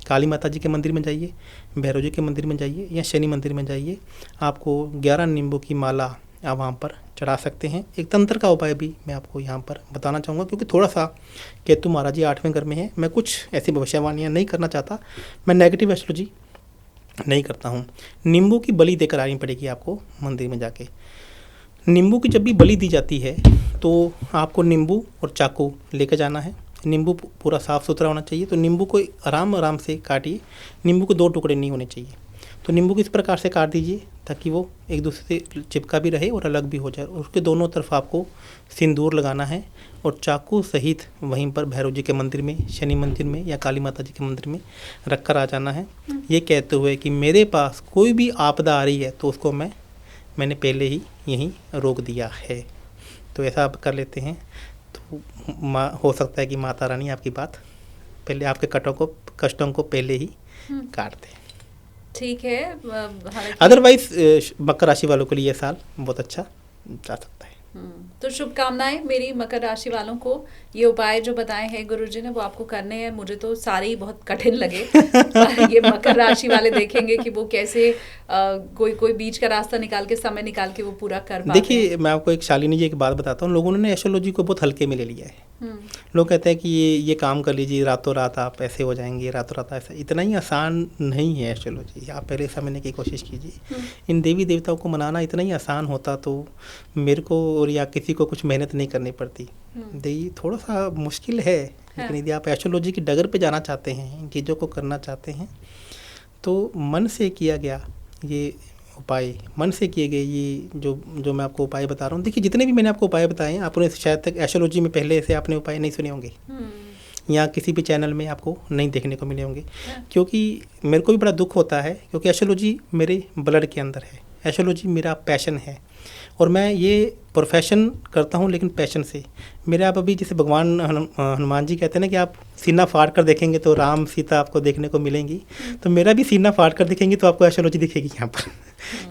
काली माता जी के मंदिर में जाइए, भैरव जी के मंदिर में जाइए या शनि मंदिर में जाइए। आपको 11 नींबू की माला आप वहाँ पर चढ़ा सकते हैं। एक तंत्र का उपाय भी मैं आपको यहाँ पर बताना चाहूँगा, क्योंकि थोड़ा सा केतु महाराज जी 8वें घर में है। मैं कुछ ऐसी भविष्यवाणियाँ नहीं करना चाहता, मैं नेगेटिव एस्ट्रोलॉजी नहीं करता हूँ। नींबू की बलि देकर आनी पड़ेगी आपको मंदिर में जाके। नींबू की जब भी बलि दी जाती है तो आपको नींबू और चाकू लेकर जाना है। नींबू पूरा साफ़ सुथरा होना चाहिए। तो नींबू को आराम से काटिए। नींबू के 2 टुकड़े नहीं होने चाहिए। तो नींबू किस प्रकार से काट दीजिए ताकि वो एक दूसरे से चिपका भी रहे और अलग भी हो जाए। उसके दोनों तरफ आपको सिंदूर लगाना है और चाकू सहित वहीं पर भैरव जी के मंदिर में, शनि मंदिर में या काली माता जी के मंदिर में रख कर आ जाना है, ये कहते हुए कि मेरे पास कोई भी आपदा आ रही है तो उसको मैंने पहले ही यहीं रोक दिया है। तो ऐसा आप कर लेते हैं तो हो सकता है कि माता रानी आपकी बात पहले, आपके कष्टों को पहले ही काट दें। ठीक है। अदरवाइज मकर राशि वालों के लिए ये साल बहुत अच्छा जा सकता है। तो शुभकामनाएं मेरी मकर राशि वालों को। ये उपाय जो बताए हैं गुरुजी ने वो आपको करने हैं। मुझे तो सारे ही बहुत कठिन लगे। ये मकर राशि वाले देखेंगे कि वो कैसे कोई बीच का रास्ता निकाल के, समय निकाल के वो पूरा कर पाते हैं। देखिए मैं आपको एक शालिनी जी एक बात बताता हूँ। लोगों ने एस्ट्रोलॉजी को बहुत हल्के में ले लिया है। लोग कहते हैं कि ये काम कर लीजिए, रातों रात आप ऐसे हो जाएंगे, रातों रात ऐसा। इतना ही आसान नहीं है एस्ट्रोलॉजी। आप पहले समझने की कोशिश कीजिए। इन देवी देवताओं को मनाना इतना ही आसान होता तो मेरे को और या किसी को कुछ मेहनत नहीं करनी पड़ती। देखिए थोड़ा सा मुश्किल है, लेकिन यदि आप एस्ट्रोलॉजी की डगर पे जाना चाहते हैं, इन चीज़ों को करना चाहते हैं, तो मन से किया गया ये उपाय मन से किए गए, ये जो मैं आपको उपाय बता रहा हूँ, देखिए जितने भी मैंने आपको उपाय बताए हैं, आपने शायद तक एस्ट्रोलॉजी में पहले से आपने उपाय नहीं सुने होंगे या किसी भी चैनल में आपको नहीं देखने को मिले होंगे, क्योंकि मेरे को भी बड़ा दुख होता है, क्योंकि एस्ट्रोलॉजी मेरे ब्लड के अंदर है, एस्ट्रोलॉजी मेरा पैशन है और मैं ये प्रोफेशन करता हूँ लेकिन पैशन से। मेरे आप अभी जैसे भगवान हनुमान जी कहते हैं ना कि आप सीना फाड़ कर देखेंगे तो राम सीता आपको देखने को मिलेंगी, तो मेरा भी सीना फाड़ कर देखेंगे तो आपको एस्ट्रोलॉजी दिखेगी यहाँ पर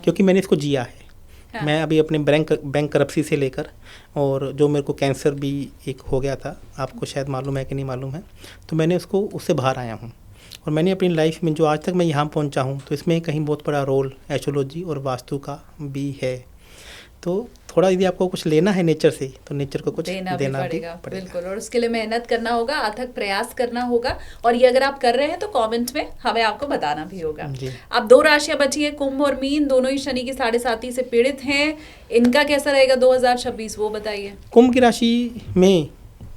क्योंकि मैंने इसको जिया है। हाँ। मैं अभी अपने बैंक करप्सी से लेकर और जो मेरे को कैंसर भी एक हो गया था, आपको शायद मालूम है कि नहीं मालूम है, तो मैंने उससे बाहर आया हूँ और मैंने अपनी लाइफ में जो आज तक मैं यहाँ पहुँचा हूँ, तो इसमें कहीं बहुत बड़ा रोल एस्ट्रोलॉजी और वास्तु का भी है। तो थोड़ा यदि आपको कुछ लेना है नेचर से, तो नेचर को कुछ देना भी पड़ेगा। बिल्कुल, और उसके लिए मेहनत करना होगा, अथक प्रयास करना होगा, और ये अगर आप कर रहे हैं तो कमेंट में हमें आपको बताना भी होगा। अब 2 राशियां बची है, कुंभ और मीन, दोनों ही शनि की 7.5 से पीड़ित हैं। इनका कैसा रहेगा 2026, वो बताइए। कुंभ की राशि में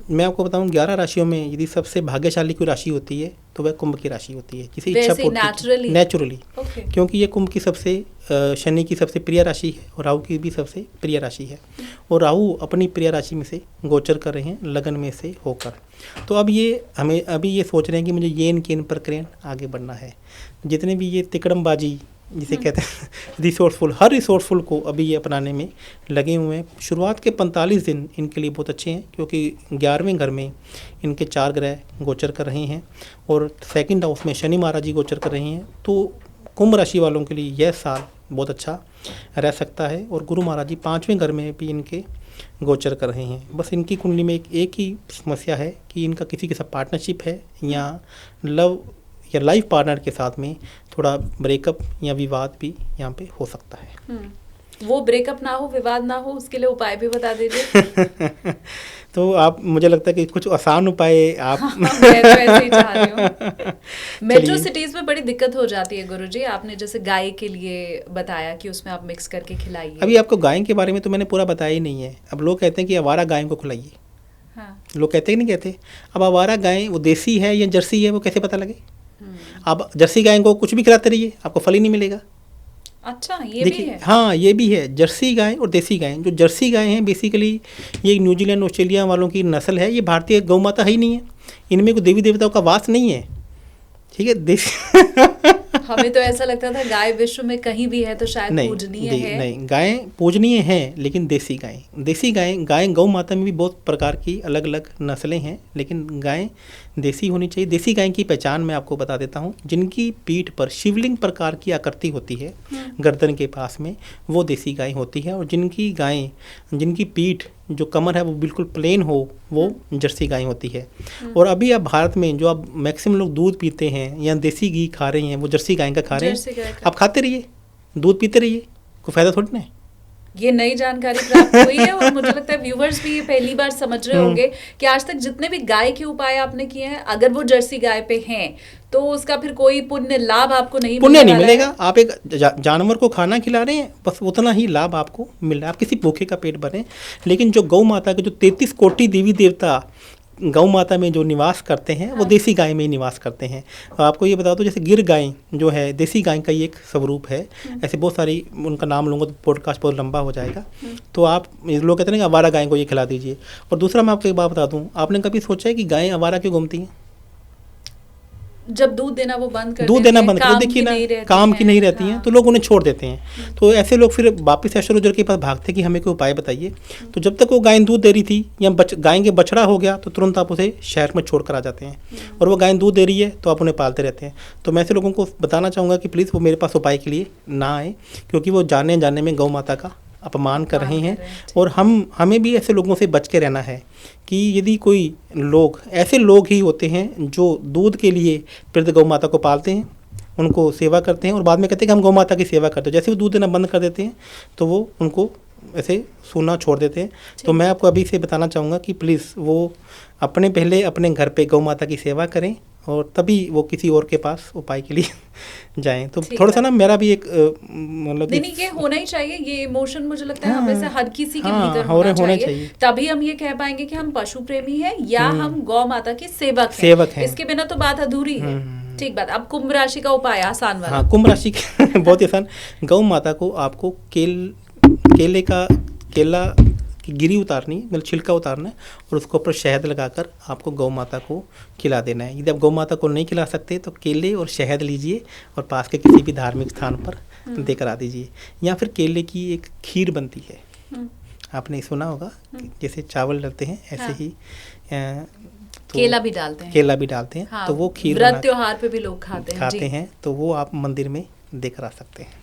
मैं आपको बताऊं, 11 राशियों में यदि सबसे भाग्यशाली कोई राशि होती है तो वह कुंभ की राशि होती है, किसी इच्छा पूर्ति नेचुरली, क्योंकि ये कुंभ की सबसे शनि की सबसे प्रिय राशि है और राहु की भी सबसे प्रिय राशि है, और राहु अपनी प्रिय राशि में से गोचर कर रहे हैं लगन में से होकर। तो अब ये हमें अभी ये सोच रहे हैं कि मुझे येन केन प्रक्रिया आगे बढ़ना है। जितने भी ये तिकड़मबाजी जिसे कहते हैं रिसोर्सफुल, हर रिसोर्सफुल को अभी ये अपनाने में लगे हुए हैं। शुरुआत के 45 दिन इनके लिए बहुत अच्छे हैं, क्योंकि 11वें घर में इनके 4 ग्रह गोचर कर रहे हैं और सेकंड हाउस में शनि महाराज जी गोचर कर रहे हैं। तो कुंभ राशि वालों के लिए यह साल बहुत अच्छा रह सकता है, और गुरु महाराज जी 5वें घर में भी इनके गोचर कर रहे हैं। बस इनकी कुंडली में एक ही समस्या है कि इनका किसी के साथ पार्टनरशिप है या लव या लाइफ पार्टनर के साथ में थोड़ा ब्रेकअप या विवाद भी यहाँ पे हो सकता है। वो ब्रेकअप ना हो, विवाद ना हो, उसके लिए उपाय भी बता दीजिए। तो आप, मुझे लगता है कि कुछ आसान उपाय आप मैं तो ऐसे ही चाह रही हूँ। मेट्रो सिटीज में बड़ी दिक्कत हो जाती है गुरुजी, आपने जैसे गाय के लिए बताया कि उसमें आप मिक्स करके खिलाइए। अभी आपको गाय के बारे में तो मैंने पूरा बताया ही नहीं है। अब लोग कहते हैं कि आवारा गाय को खिलाइए। हाँ। लोग कहते हैं कि नहीं कहते। अब आवारा गाय वो देसी है या जर्सी है, वो कैसे पता लगे? आप जर्सी गाय को कुछ भी खिलाते रहिए, आपको फल ही नहीं मिलेगा। अच्छा, ये भी है। हाँ, ये भी है। जर्सी गाय और देसी गाय, जो जर्सी गाय हैं बेसिकली ये न्यूजीलैंड ऑस्ट्रेलिया वालों की नस्ल है। ये भारतीय गौ माता है ही नहीं है, इनमें कोई देवी देवताओं का वास नहीं है। ठीक है, देसी हमें तो ऐसा लगता था गाय विश्व में कहीं भी है तो शायद पूजनीय है। नहीं, गाय पूजनीय है, लेकिन देसी गाय गौ माता में भी बहुत प्रकार की अलग अलग नस्लें हैं, लेकिन गाय देसी होनी चाहिए। देसी गाय की पहचान मैं आपको बता देता हूँ। जिनकी पीठ पर शिवलिंग प्रकार की आकृति होती है गर्दन के पास में, वो देसी गाय होती है, और जिनकी पीठ जो कमर है वो बिल्कुल प्लेन हो, वो जर्सी गाय होती है। और अभी आप भारत में जो आप मैक्सिमम लोग दूध पीते हैं या देसी घी खा रहे हैं, वो जर्सी गाय का खा रहे हैं। आप खाते रहिए, दूध पीते रहिए, कोई फायदा थोड़ी ना है। ये नई जानकारी प्राप्त हुई है, और मुझे लगता है व्यूवर्स भी ये पहली बार समझ रहे होंगे कि आज तक जितने भी गाय के उपाय आपने किए हैं, अगर वो जर्सी गाय पे हैं तो उसका फिर कोई पुण्य लाभ आपको नहीं मिलेगा। आप एक जानवर को खाना खिला रहे हैं, बस उतना ही लाभ आपको मिल रहा है। आप किसी भूखे का पेट भरें, लेकिन जो गौ माता के जो 33 कोटि देवी देवता गौ माता में जो निवास करते हैं, वो देसी गाय में ही निवास करते हैं। आपको ये बता दो, जैसे गिर गाय जो है देसी गाय का ही एक स्वरूप है। ऐसे बहुत सारी, उनका नाम लूँगा तो पॉडकास्ट बहुत लंबा हो जाएगा। तो आप, लोग कहते हैं कि आवारा गाय को ये खिला दीजिए। और दूसरा मैं आपको एक बात बता दूँ, आपने कभी सोचा है कि गायें आवारा क्यों घूमती हैं? जब दूध देना वो बंद कर देखिए ना, काम की नहीं रहती हैं, तो लोग उन्हें छोड़ देते हैं। तो ऐसे लोग फिर वापस एस्ट्रोलॉजर के पास भागते हैं कि हमें कोई उपाय बताइए। तो जब तक वो गाय दूध दे रही थी या गाय के बछड़ा हो गया, तो तुरंत आप उसे शहर में छोड़ कर आ जाते हैं, और वो गाय दूध दे रही है तो आप उन्हें पालते रहते हैं। तो मैं ऐसे लोगों को बताना चाहूँगा कि प्लीज़ वो मेरे पास उपाय के लिए ना आए, क्योंकि वो जाने में गौ माता का अपमान कर रहे हैं। और हमें भी ऐसे लोगों से बच के रहना है कि यदि कोई लोग, ऐसे लोग ही होते हैं जो दूध के लिए वृद्ध गौ माता को पालते हैं, उनको सेवा करते हैं, और बाद में कहते हैं कि हम गौ माता की सेवा करते हैं। जैसे वो दूध देना बंद कर देते हैं तो वो उनको ऐसे सूना छोड़ देते हैं। तो मैं आपको अभी से बताना चाहूँगा कि प्लीज़ वो पहले अपने घर पे गौ माता की सेवा करें, और तभी वो किसी और के पास उपाय के लिए जाएं। तो थोड़ा सा ना मेरा भी एक मतलब नहीं, ये होना ही चाहिए। ये इमोशन मुझे लगता है हमें से हर किसी के भीतर होना चाहिए। तभी हम ये कह पाएंगे कि हम पशु प्रेमी हैं या हम गौ माता के सेवक हैं। इसके बिना तो बात अधूरी है। ठीक बात। अब कुंभ राशि का उपाय आसान वाला। हाँ, कुंभ राशि के बहुत ही आसान। गौ माता को आपको केला की गिरी उतारनी, मतलब छिलका उतारना है और उसके ऊपर शहद लगाकर आपको गौ माता को खिला देना है। यदि आप गौ माता को नहीं खिला सकते तो केले और शहद लीजिए और पास के किसी भी धार्मिक स्थान पर देकर आ दीजिए। या फिर केले की एक खीर बनती है, आपने सुना होगा, जैसे चावल डलते हैं ऐसे ही तो केला भी डालते हैं। हाँ, तो वो खीर व्रत त्योहार पे भी लोग खाते हैं तो वो आप मंदिर में देकर आ सकते हैं।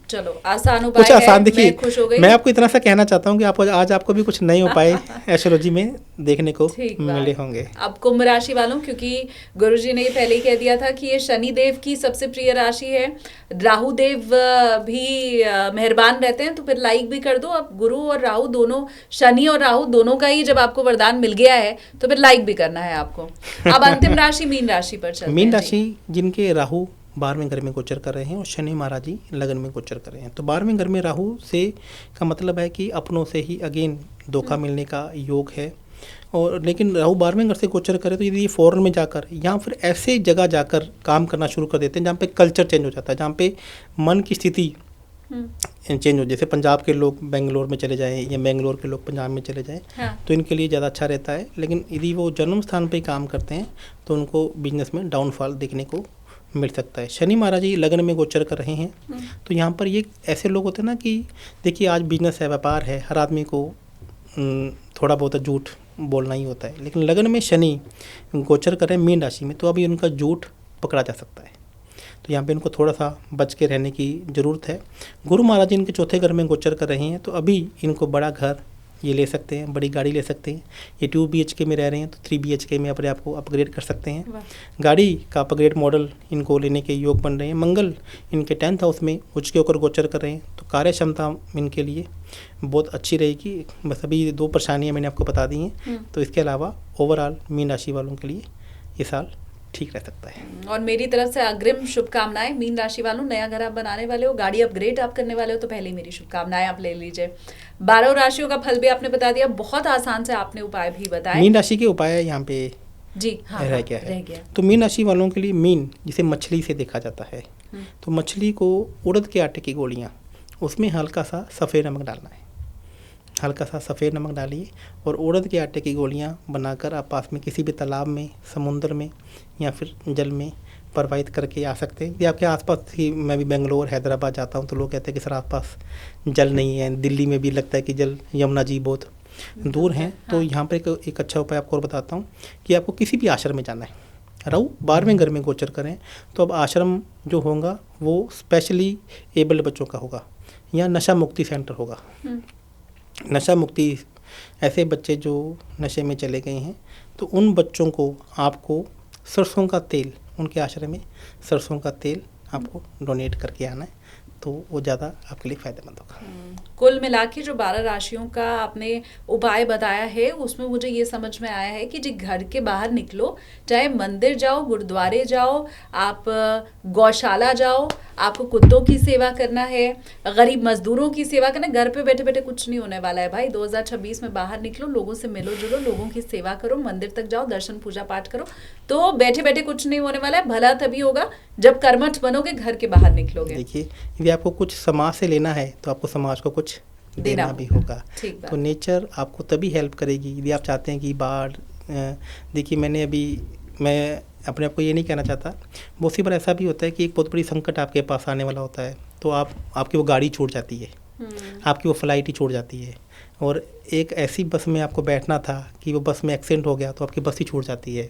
चलो, आसान उपाय कुछ आसान। देखिए, खुश हो गई। मैं आपको इतना सा कहना चाहता हूँ कि आज आपको भी कुछ नए उपाय एस्ट्रोलॉजी में देखने को मिले होंगे। अब कुंभ राशि वालों, क्योंकि गुरुजी ने पहले ही कह दिया था कि ये शनि देव की सबसे प्रिय राशि है, राहु देव भी मेहरबान रहते हैं, तो फिर लाइक भी कर दो। अब गुरु और राहु दोनों, शनि और राहु दोनों का ही जब आपको वरदान मिल गया है तो फिर लाइक भी करना है आपको। अब अंतिम राशि मीन राशि पर चलते हैं। मीन राशि जिनके राहु 12वें घर में गोचर कर रहे हैं और शनि महाराज जी लगन में गोचर कर रहे हैं, तो 12वें घर में राहु से का मतलब है कि अपनों से ही अगेन धोखा मिलने का योग है। और लेकिन राहु 12वें घर से गोचर करे तो यदि ये फॉरेन में जाकर या फिर ऐसे जगह जाकर काम करना शुरू कर देते हैं जहाँ पे कल्चर चेंज हो जाता है, जहाँ पे मन की स्थिति चेंज हो, जैसे पंजाब के लोग बेंगलोर में चले जाएं या बेंगलोर के लोग पंजाब में चले जाएं, हाँ। तो इनके लिए ज़्यादा अच्छा रहता है। लेकिन यदि वो जन्म स्थान पर काम करते हैं तो उनको बिजनेस में डाउनफॉल देखने को मिल सकता है। शनि महाराज जी लगन में गोचर कर रहे हैं, तो यहाँ पर ये ऐसे लोग होते हैं ना कि देखिए आज बिजनेस है, व्यापार है, हर आदमी को थोड़ा बहुत झूठ बोलना ही होता है, लेकिन लगन में शनि गोचर कर रहे हैं मीन राशि में, तो अभी उनका झूठ पकड़ा जा सकता है। तो यहाँ पे इनको थोड़ा सा बच के रहने की ज़रूरत है। गुरु महाराज जी इनके चौथे घर में गोचर कर रहे हैं, तो अभी इनको बड़ा घर ये ले सकते हैं, बड़ी गाड़ी ले सकते हैं। ये 2 BHK में रह रहे हैं तो 3 BHK में अपने आप को अपग्रेड कर सकते हैं। गाड़ी का अपग्रेड मॉडल इनको लेने के योग बन रहे हैं। मंगल इनके 10th हाउस में उच्च के होकर गोचर कर रहे हैं, तो कार्य क्षमता इनके लिए बहुत अच्छी रहेगी। बस अभी 2 परेशानियाँ मैंने आपको बता दी हैं, तो इसके अलावा ओवरऑल मीन राशि वालों के लिए ये साल ठीक रह सकता है। और मेरी तरफ से अग्रिम शुभकामनाएं मीन राशि वालों। नया घर आप बनाने वाले हो, गाड़ी अपग्रेड आप करने वाले हो, तो पहले मेरी शुभकामनाएं आप ले लीजिए। 12 राशियों का फल भी आपने बता दिया, बहुत आसान से आपने उपाय भी बताए। मीन राशि के उपाय यहाँ पे जी हाँ, रह गया। तो मीन राशि वालों के लिए मीन जिसे मछली से देखा जाता है, तो मछली को उड़द के आटे की गोलियाँ, उसमें हल्का सा सफ़ेद नमक डालना है, हल्का सा सफ़ेद नमक डालिए और उड़द के आटे की गोलियां बनाकर आप पास में किसी भी तालाब में, समुद्र में या फिर जल में प्रवाहित करके आ सकते हैं। यदि आपके आसपास ही, मैं भी बेंगलोर हैदराबाद जाता हूं तो लोग कहते हैं कि सर आसपास जल नहीं है, दिल्ली में भी लगता है कि जल, यमुना जी बहुत दूर हैं, तो यहाँ पर एक अच्छा उपाय आपको और बताता हूँ कि आपको किसी भी आश्रम में जाना है। राहु 12वें घर में गोचर करें तो अब आश्रम जो होगा वो स्पेशली एबल्ड बच्चों का होगा या नशा मुक्ति सेंटर होगा। नशा मुक्ति, ऐसे बच्चे जो नशे में चले गए हैं, तो उन बच्चों को आपको सरसों का तेल, उनके आश्रम में सरसों का तेल आपको डोनेट करके आना है, तो वो ज़्यादा आपके लिए फ़ायदेमंद होगा। कुल मिला के जो 12 राशियों का आपने उपाय बताया है, उसमें मुझे ये समझ में आया है कि जी घर के बाहर निकलो, चाहे मंदिर जाओ, गुरुद्वारे जाओ, आप गौशाला जाओ, आपको कुत्तों की सेवा करना है, गरीब मजदूरों की सेवा करना है। घर पे बैठे बैठे कुछ नहीं होने वाला है भाई। 2026 में बाहर निकलो, लोगों से मिलो जुलो, लोगों की सेवा करो, मंदिर तक जाओ, दर्शन पूजा पाठ करो, तो बैठे बैठे कुछ नहीं होने वाला है। भला तभी होगा जब कर्मठ बनोगे, घर के बाहर निकलोगे। देखिए, यदि आपको कुछ समाज से लेना है तो आपको समाज को कुछ देना भी होगा। तो नेचर आपको तभी हेल्प करेगी। यदि आप चाहते हैं कि बाढ़, देखिए मैं अपने आप को ये नहीं कहना चाहता, बहुत सी बार ऐसा भी होता है कि एक बहुत बड़ी संकट आपके पास आने वाला होता है, तो आपकी वो गाड़ी छूट जाती है, आपकी वो फ्लाइट ही छूट जाती है, और एक ऐसी बस में आपको बैठना था कि वो बस में एक्सीडेंट हो गया तो आपकी बस ही छूट जाती है।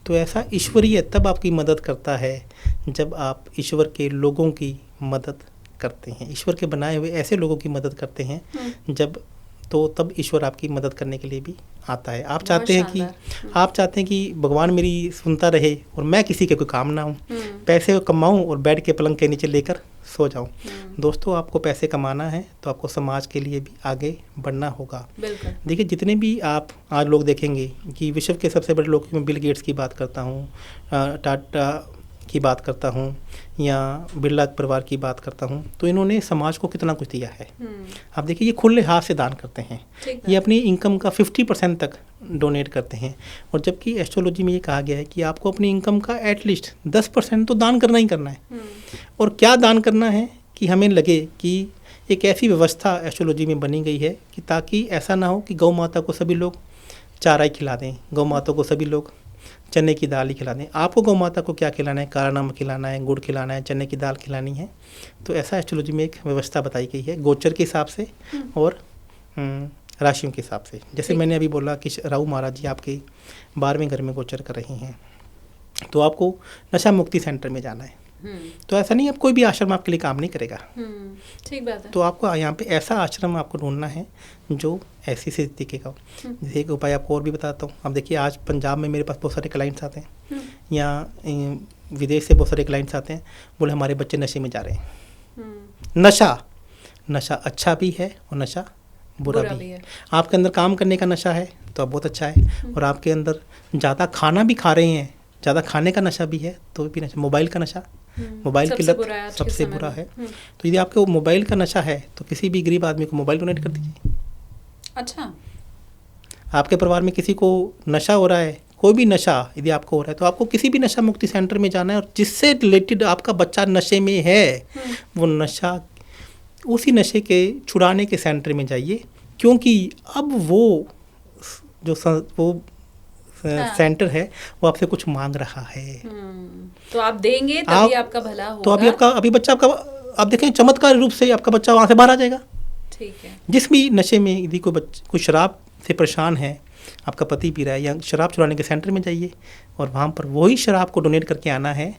तो ऐसा ईश्वरीय तब आपकी मदद करता है जब आप ईश्वर के लोगों की मदद करते हैं, ईश्वर के बनाए हुए ऐसे लोगों की मदद करते हैं जब, तो तब ईश्वर आपकी मदद करने के लिए भी आता है। आप चाहते हैं कि भगवान मेरी सुनता रहे और मैं किसी के कोई काम ना हूँ, पैसे कमाऊँ और बेड के पलंग के नीचे लेकर सो जाऊँ। दोस्तों, आपको पैसे कमाना है तो आपको समाज के लिए भी आगे बढ़ना होगा। देखिए, जितने भी आप आज लोग देखेंगे कि विश्व के सबसे बड़े लोग, मैं बिल गेट्स की बात करता हूँ, टाटा की बात करता हूँ या बिरला परिवार की बात करता हूँ, तो इन्होंने समाज को कितना कुछ दिया है। आप देखिए, ये खुले हाथ से दान करते हैं। ये अपनी इनकम का 50% तक डोनेट करते हैं। और जबकि एस्ट्रोलॉजी में ये कहा गया है कि आपको अपनी इनकम का एटलीस्ट 10% तो दान करना ही करना है। और क्या दान करना है कि हमें लगे कि एक ऐसी व्यवस्था एस्ट्रोलॉजी में बनी गई है कि ताकि ऐसा ना हो कि गौ माता को सभी लोग चारा ही खिला दें, गौ माता को सभी लोग चने की दाल ही खिला दें। आपको गौ माता को क्या खिलाना है? काला नमक खिलाना है, गुड़ खिलाना है, चने की दाल खिलानी है। तो ऐसा एस्ट्रोलॉजी में एक व्यवस्था बताई गई है गोचर के हिसाब से और राशियों के हिसाब से। जैसे मैंने अभी बोला कि राहु महाराज जी आपके 12वें घर में गोचर कर रहे हैं, तो आपको नशा मुक्ति सेंटर में जाना है। तो ऐसा नहीं, अब कोई भी आश्रम आपके लिए काम नहीं करेगा। ठीक बात है। तो आपको यहाँ पे ऐसा आश्रम आपको ढूंढना है जो ऐसी स्थिति के का। जैसे एक उपाय आपको और भी बताता हूँ। अब देखिए, आज पंजाब में मेरे पास बहुत सारे क्लाइंट्स आते हैं, या विदेश से बहुत सारे क्लाइंट्स आते हैं, बोले हमारे बच्चे नशे में जा रहे हैं। नशा अच्छा भी है और नशा बुरा भी है। आपके अंदर काम करने का नशा है तो अब बहुत अच्छा है, और आपके अंदर ज़्यादा खाना भी खा रहे हैं, ज़्यादा खाने का नशा भी है तो भी नशा। मोबाइल का नशा, मोबाइल की लत सबसे बुरा है। तो यदि आपको मोबाइल का नशा है तो किसी भी गरीब आदमी को मोबाइल डोनेट कर दीजिए। अच्छा, आपके परिवार में किसी को नशा हो रहा है, कोई भी नशा यदि आपको हो रहा है, तो आपको किसी भी नशा मुक्ति सेंटर में जाना है, और जिससे रिलेटेड आपका बच्चा नशे में है वो नशा, उसी नशे के छुड़ाने के सेंटर में जाइए। क्योंकि अब वो सेंटर है वो आपसे कुछ मांग रहा है। तो आप देंगे तभी आपका भला होगा। तो अभी बच्चा आपका, आप देखें चमत्कार रूप से आपका बच्चा वहाँ से बाहर आ जाएगा। ठीक है। जिस भी नशे में यदि कोई शराब से परेशान है, आपका पति पी रहा है, या शराब छुड़ाने के सेंटर में जाइए और वहाँ पर वही शराब को डोनेट करके आना है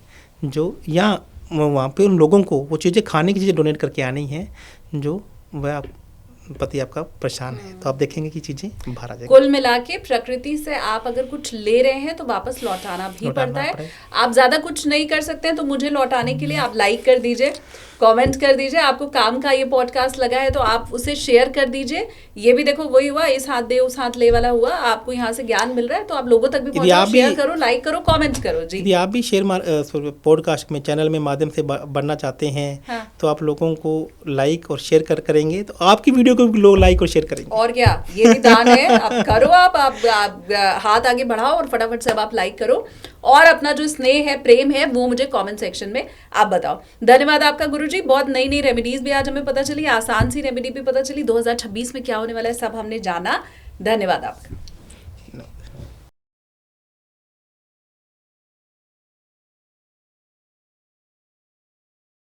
जो, या वहाँ पे उन लोगों को वो चीज़ें, खाने की चीज़ें डोनेट करके आनी है जो वह पति आपका परेशान है। तो आप देखेंगे कि चीज़ें बाहर आ जाएगी। कुल मिला के प्रकृति से आप अगर कुछ ले रहे हैं तो वापस लौटाना भी पड़ता है। आप ज़्यादा कुछ नहीं कर सकते हैं तो मुझे लौटाने के लिए आप लाइक कर दीजिए, कमेंट कर दीजिए। आपको काम का ये पॉडकास्ट लगा है तो आप उसे शेयर कर दीजिए। ये भी देखो वही हुआ, इस हाथ दे उस हाथ ले वाला हुआ। आपको यहाँ से ज्ञान मिल रहा है तो आप लोगों तक भी पहुंचाओ, शेयर करो, लाइक करो, कमेंट करो। जी, यदि आप भी पॉडकास्ट में चैनल में माध्यम से बढ़ना चाहते हैं तो आप लोगों को लाइक और शेयर करेंगे तो आपकी वीडियो को भी लोग लाइक और शेयर करेंगे। और क्या, ये भी दान है। अब करो, आप हाथ आगे बढ़ाओ और फटाफट से आप लाइक करो, और अपना जो स्नेह है, प्रेम है, वो मुझे कमेंट सेक्शन में आप बताओ। धन्यवाद आपका गुरुजी। बहुत नई नई रेमेडीज भी आज हमें पता चली, आसान सी रेमेडी भी पता चली। 2026 में क्या होने वाला है सब हमने जाना। धन्यवाद आपका।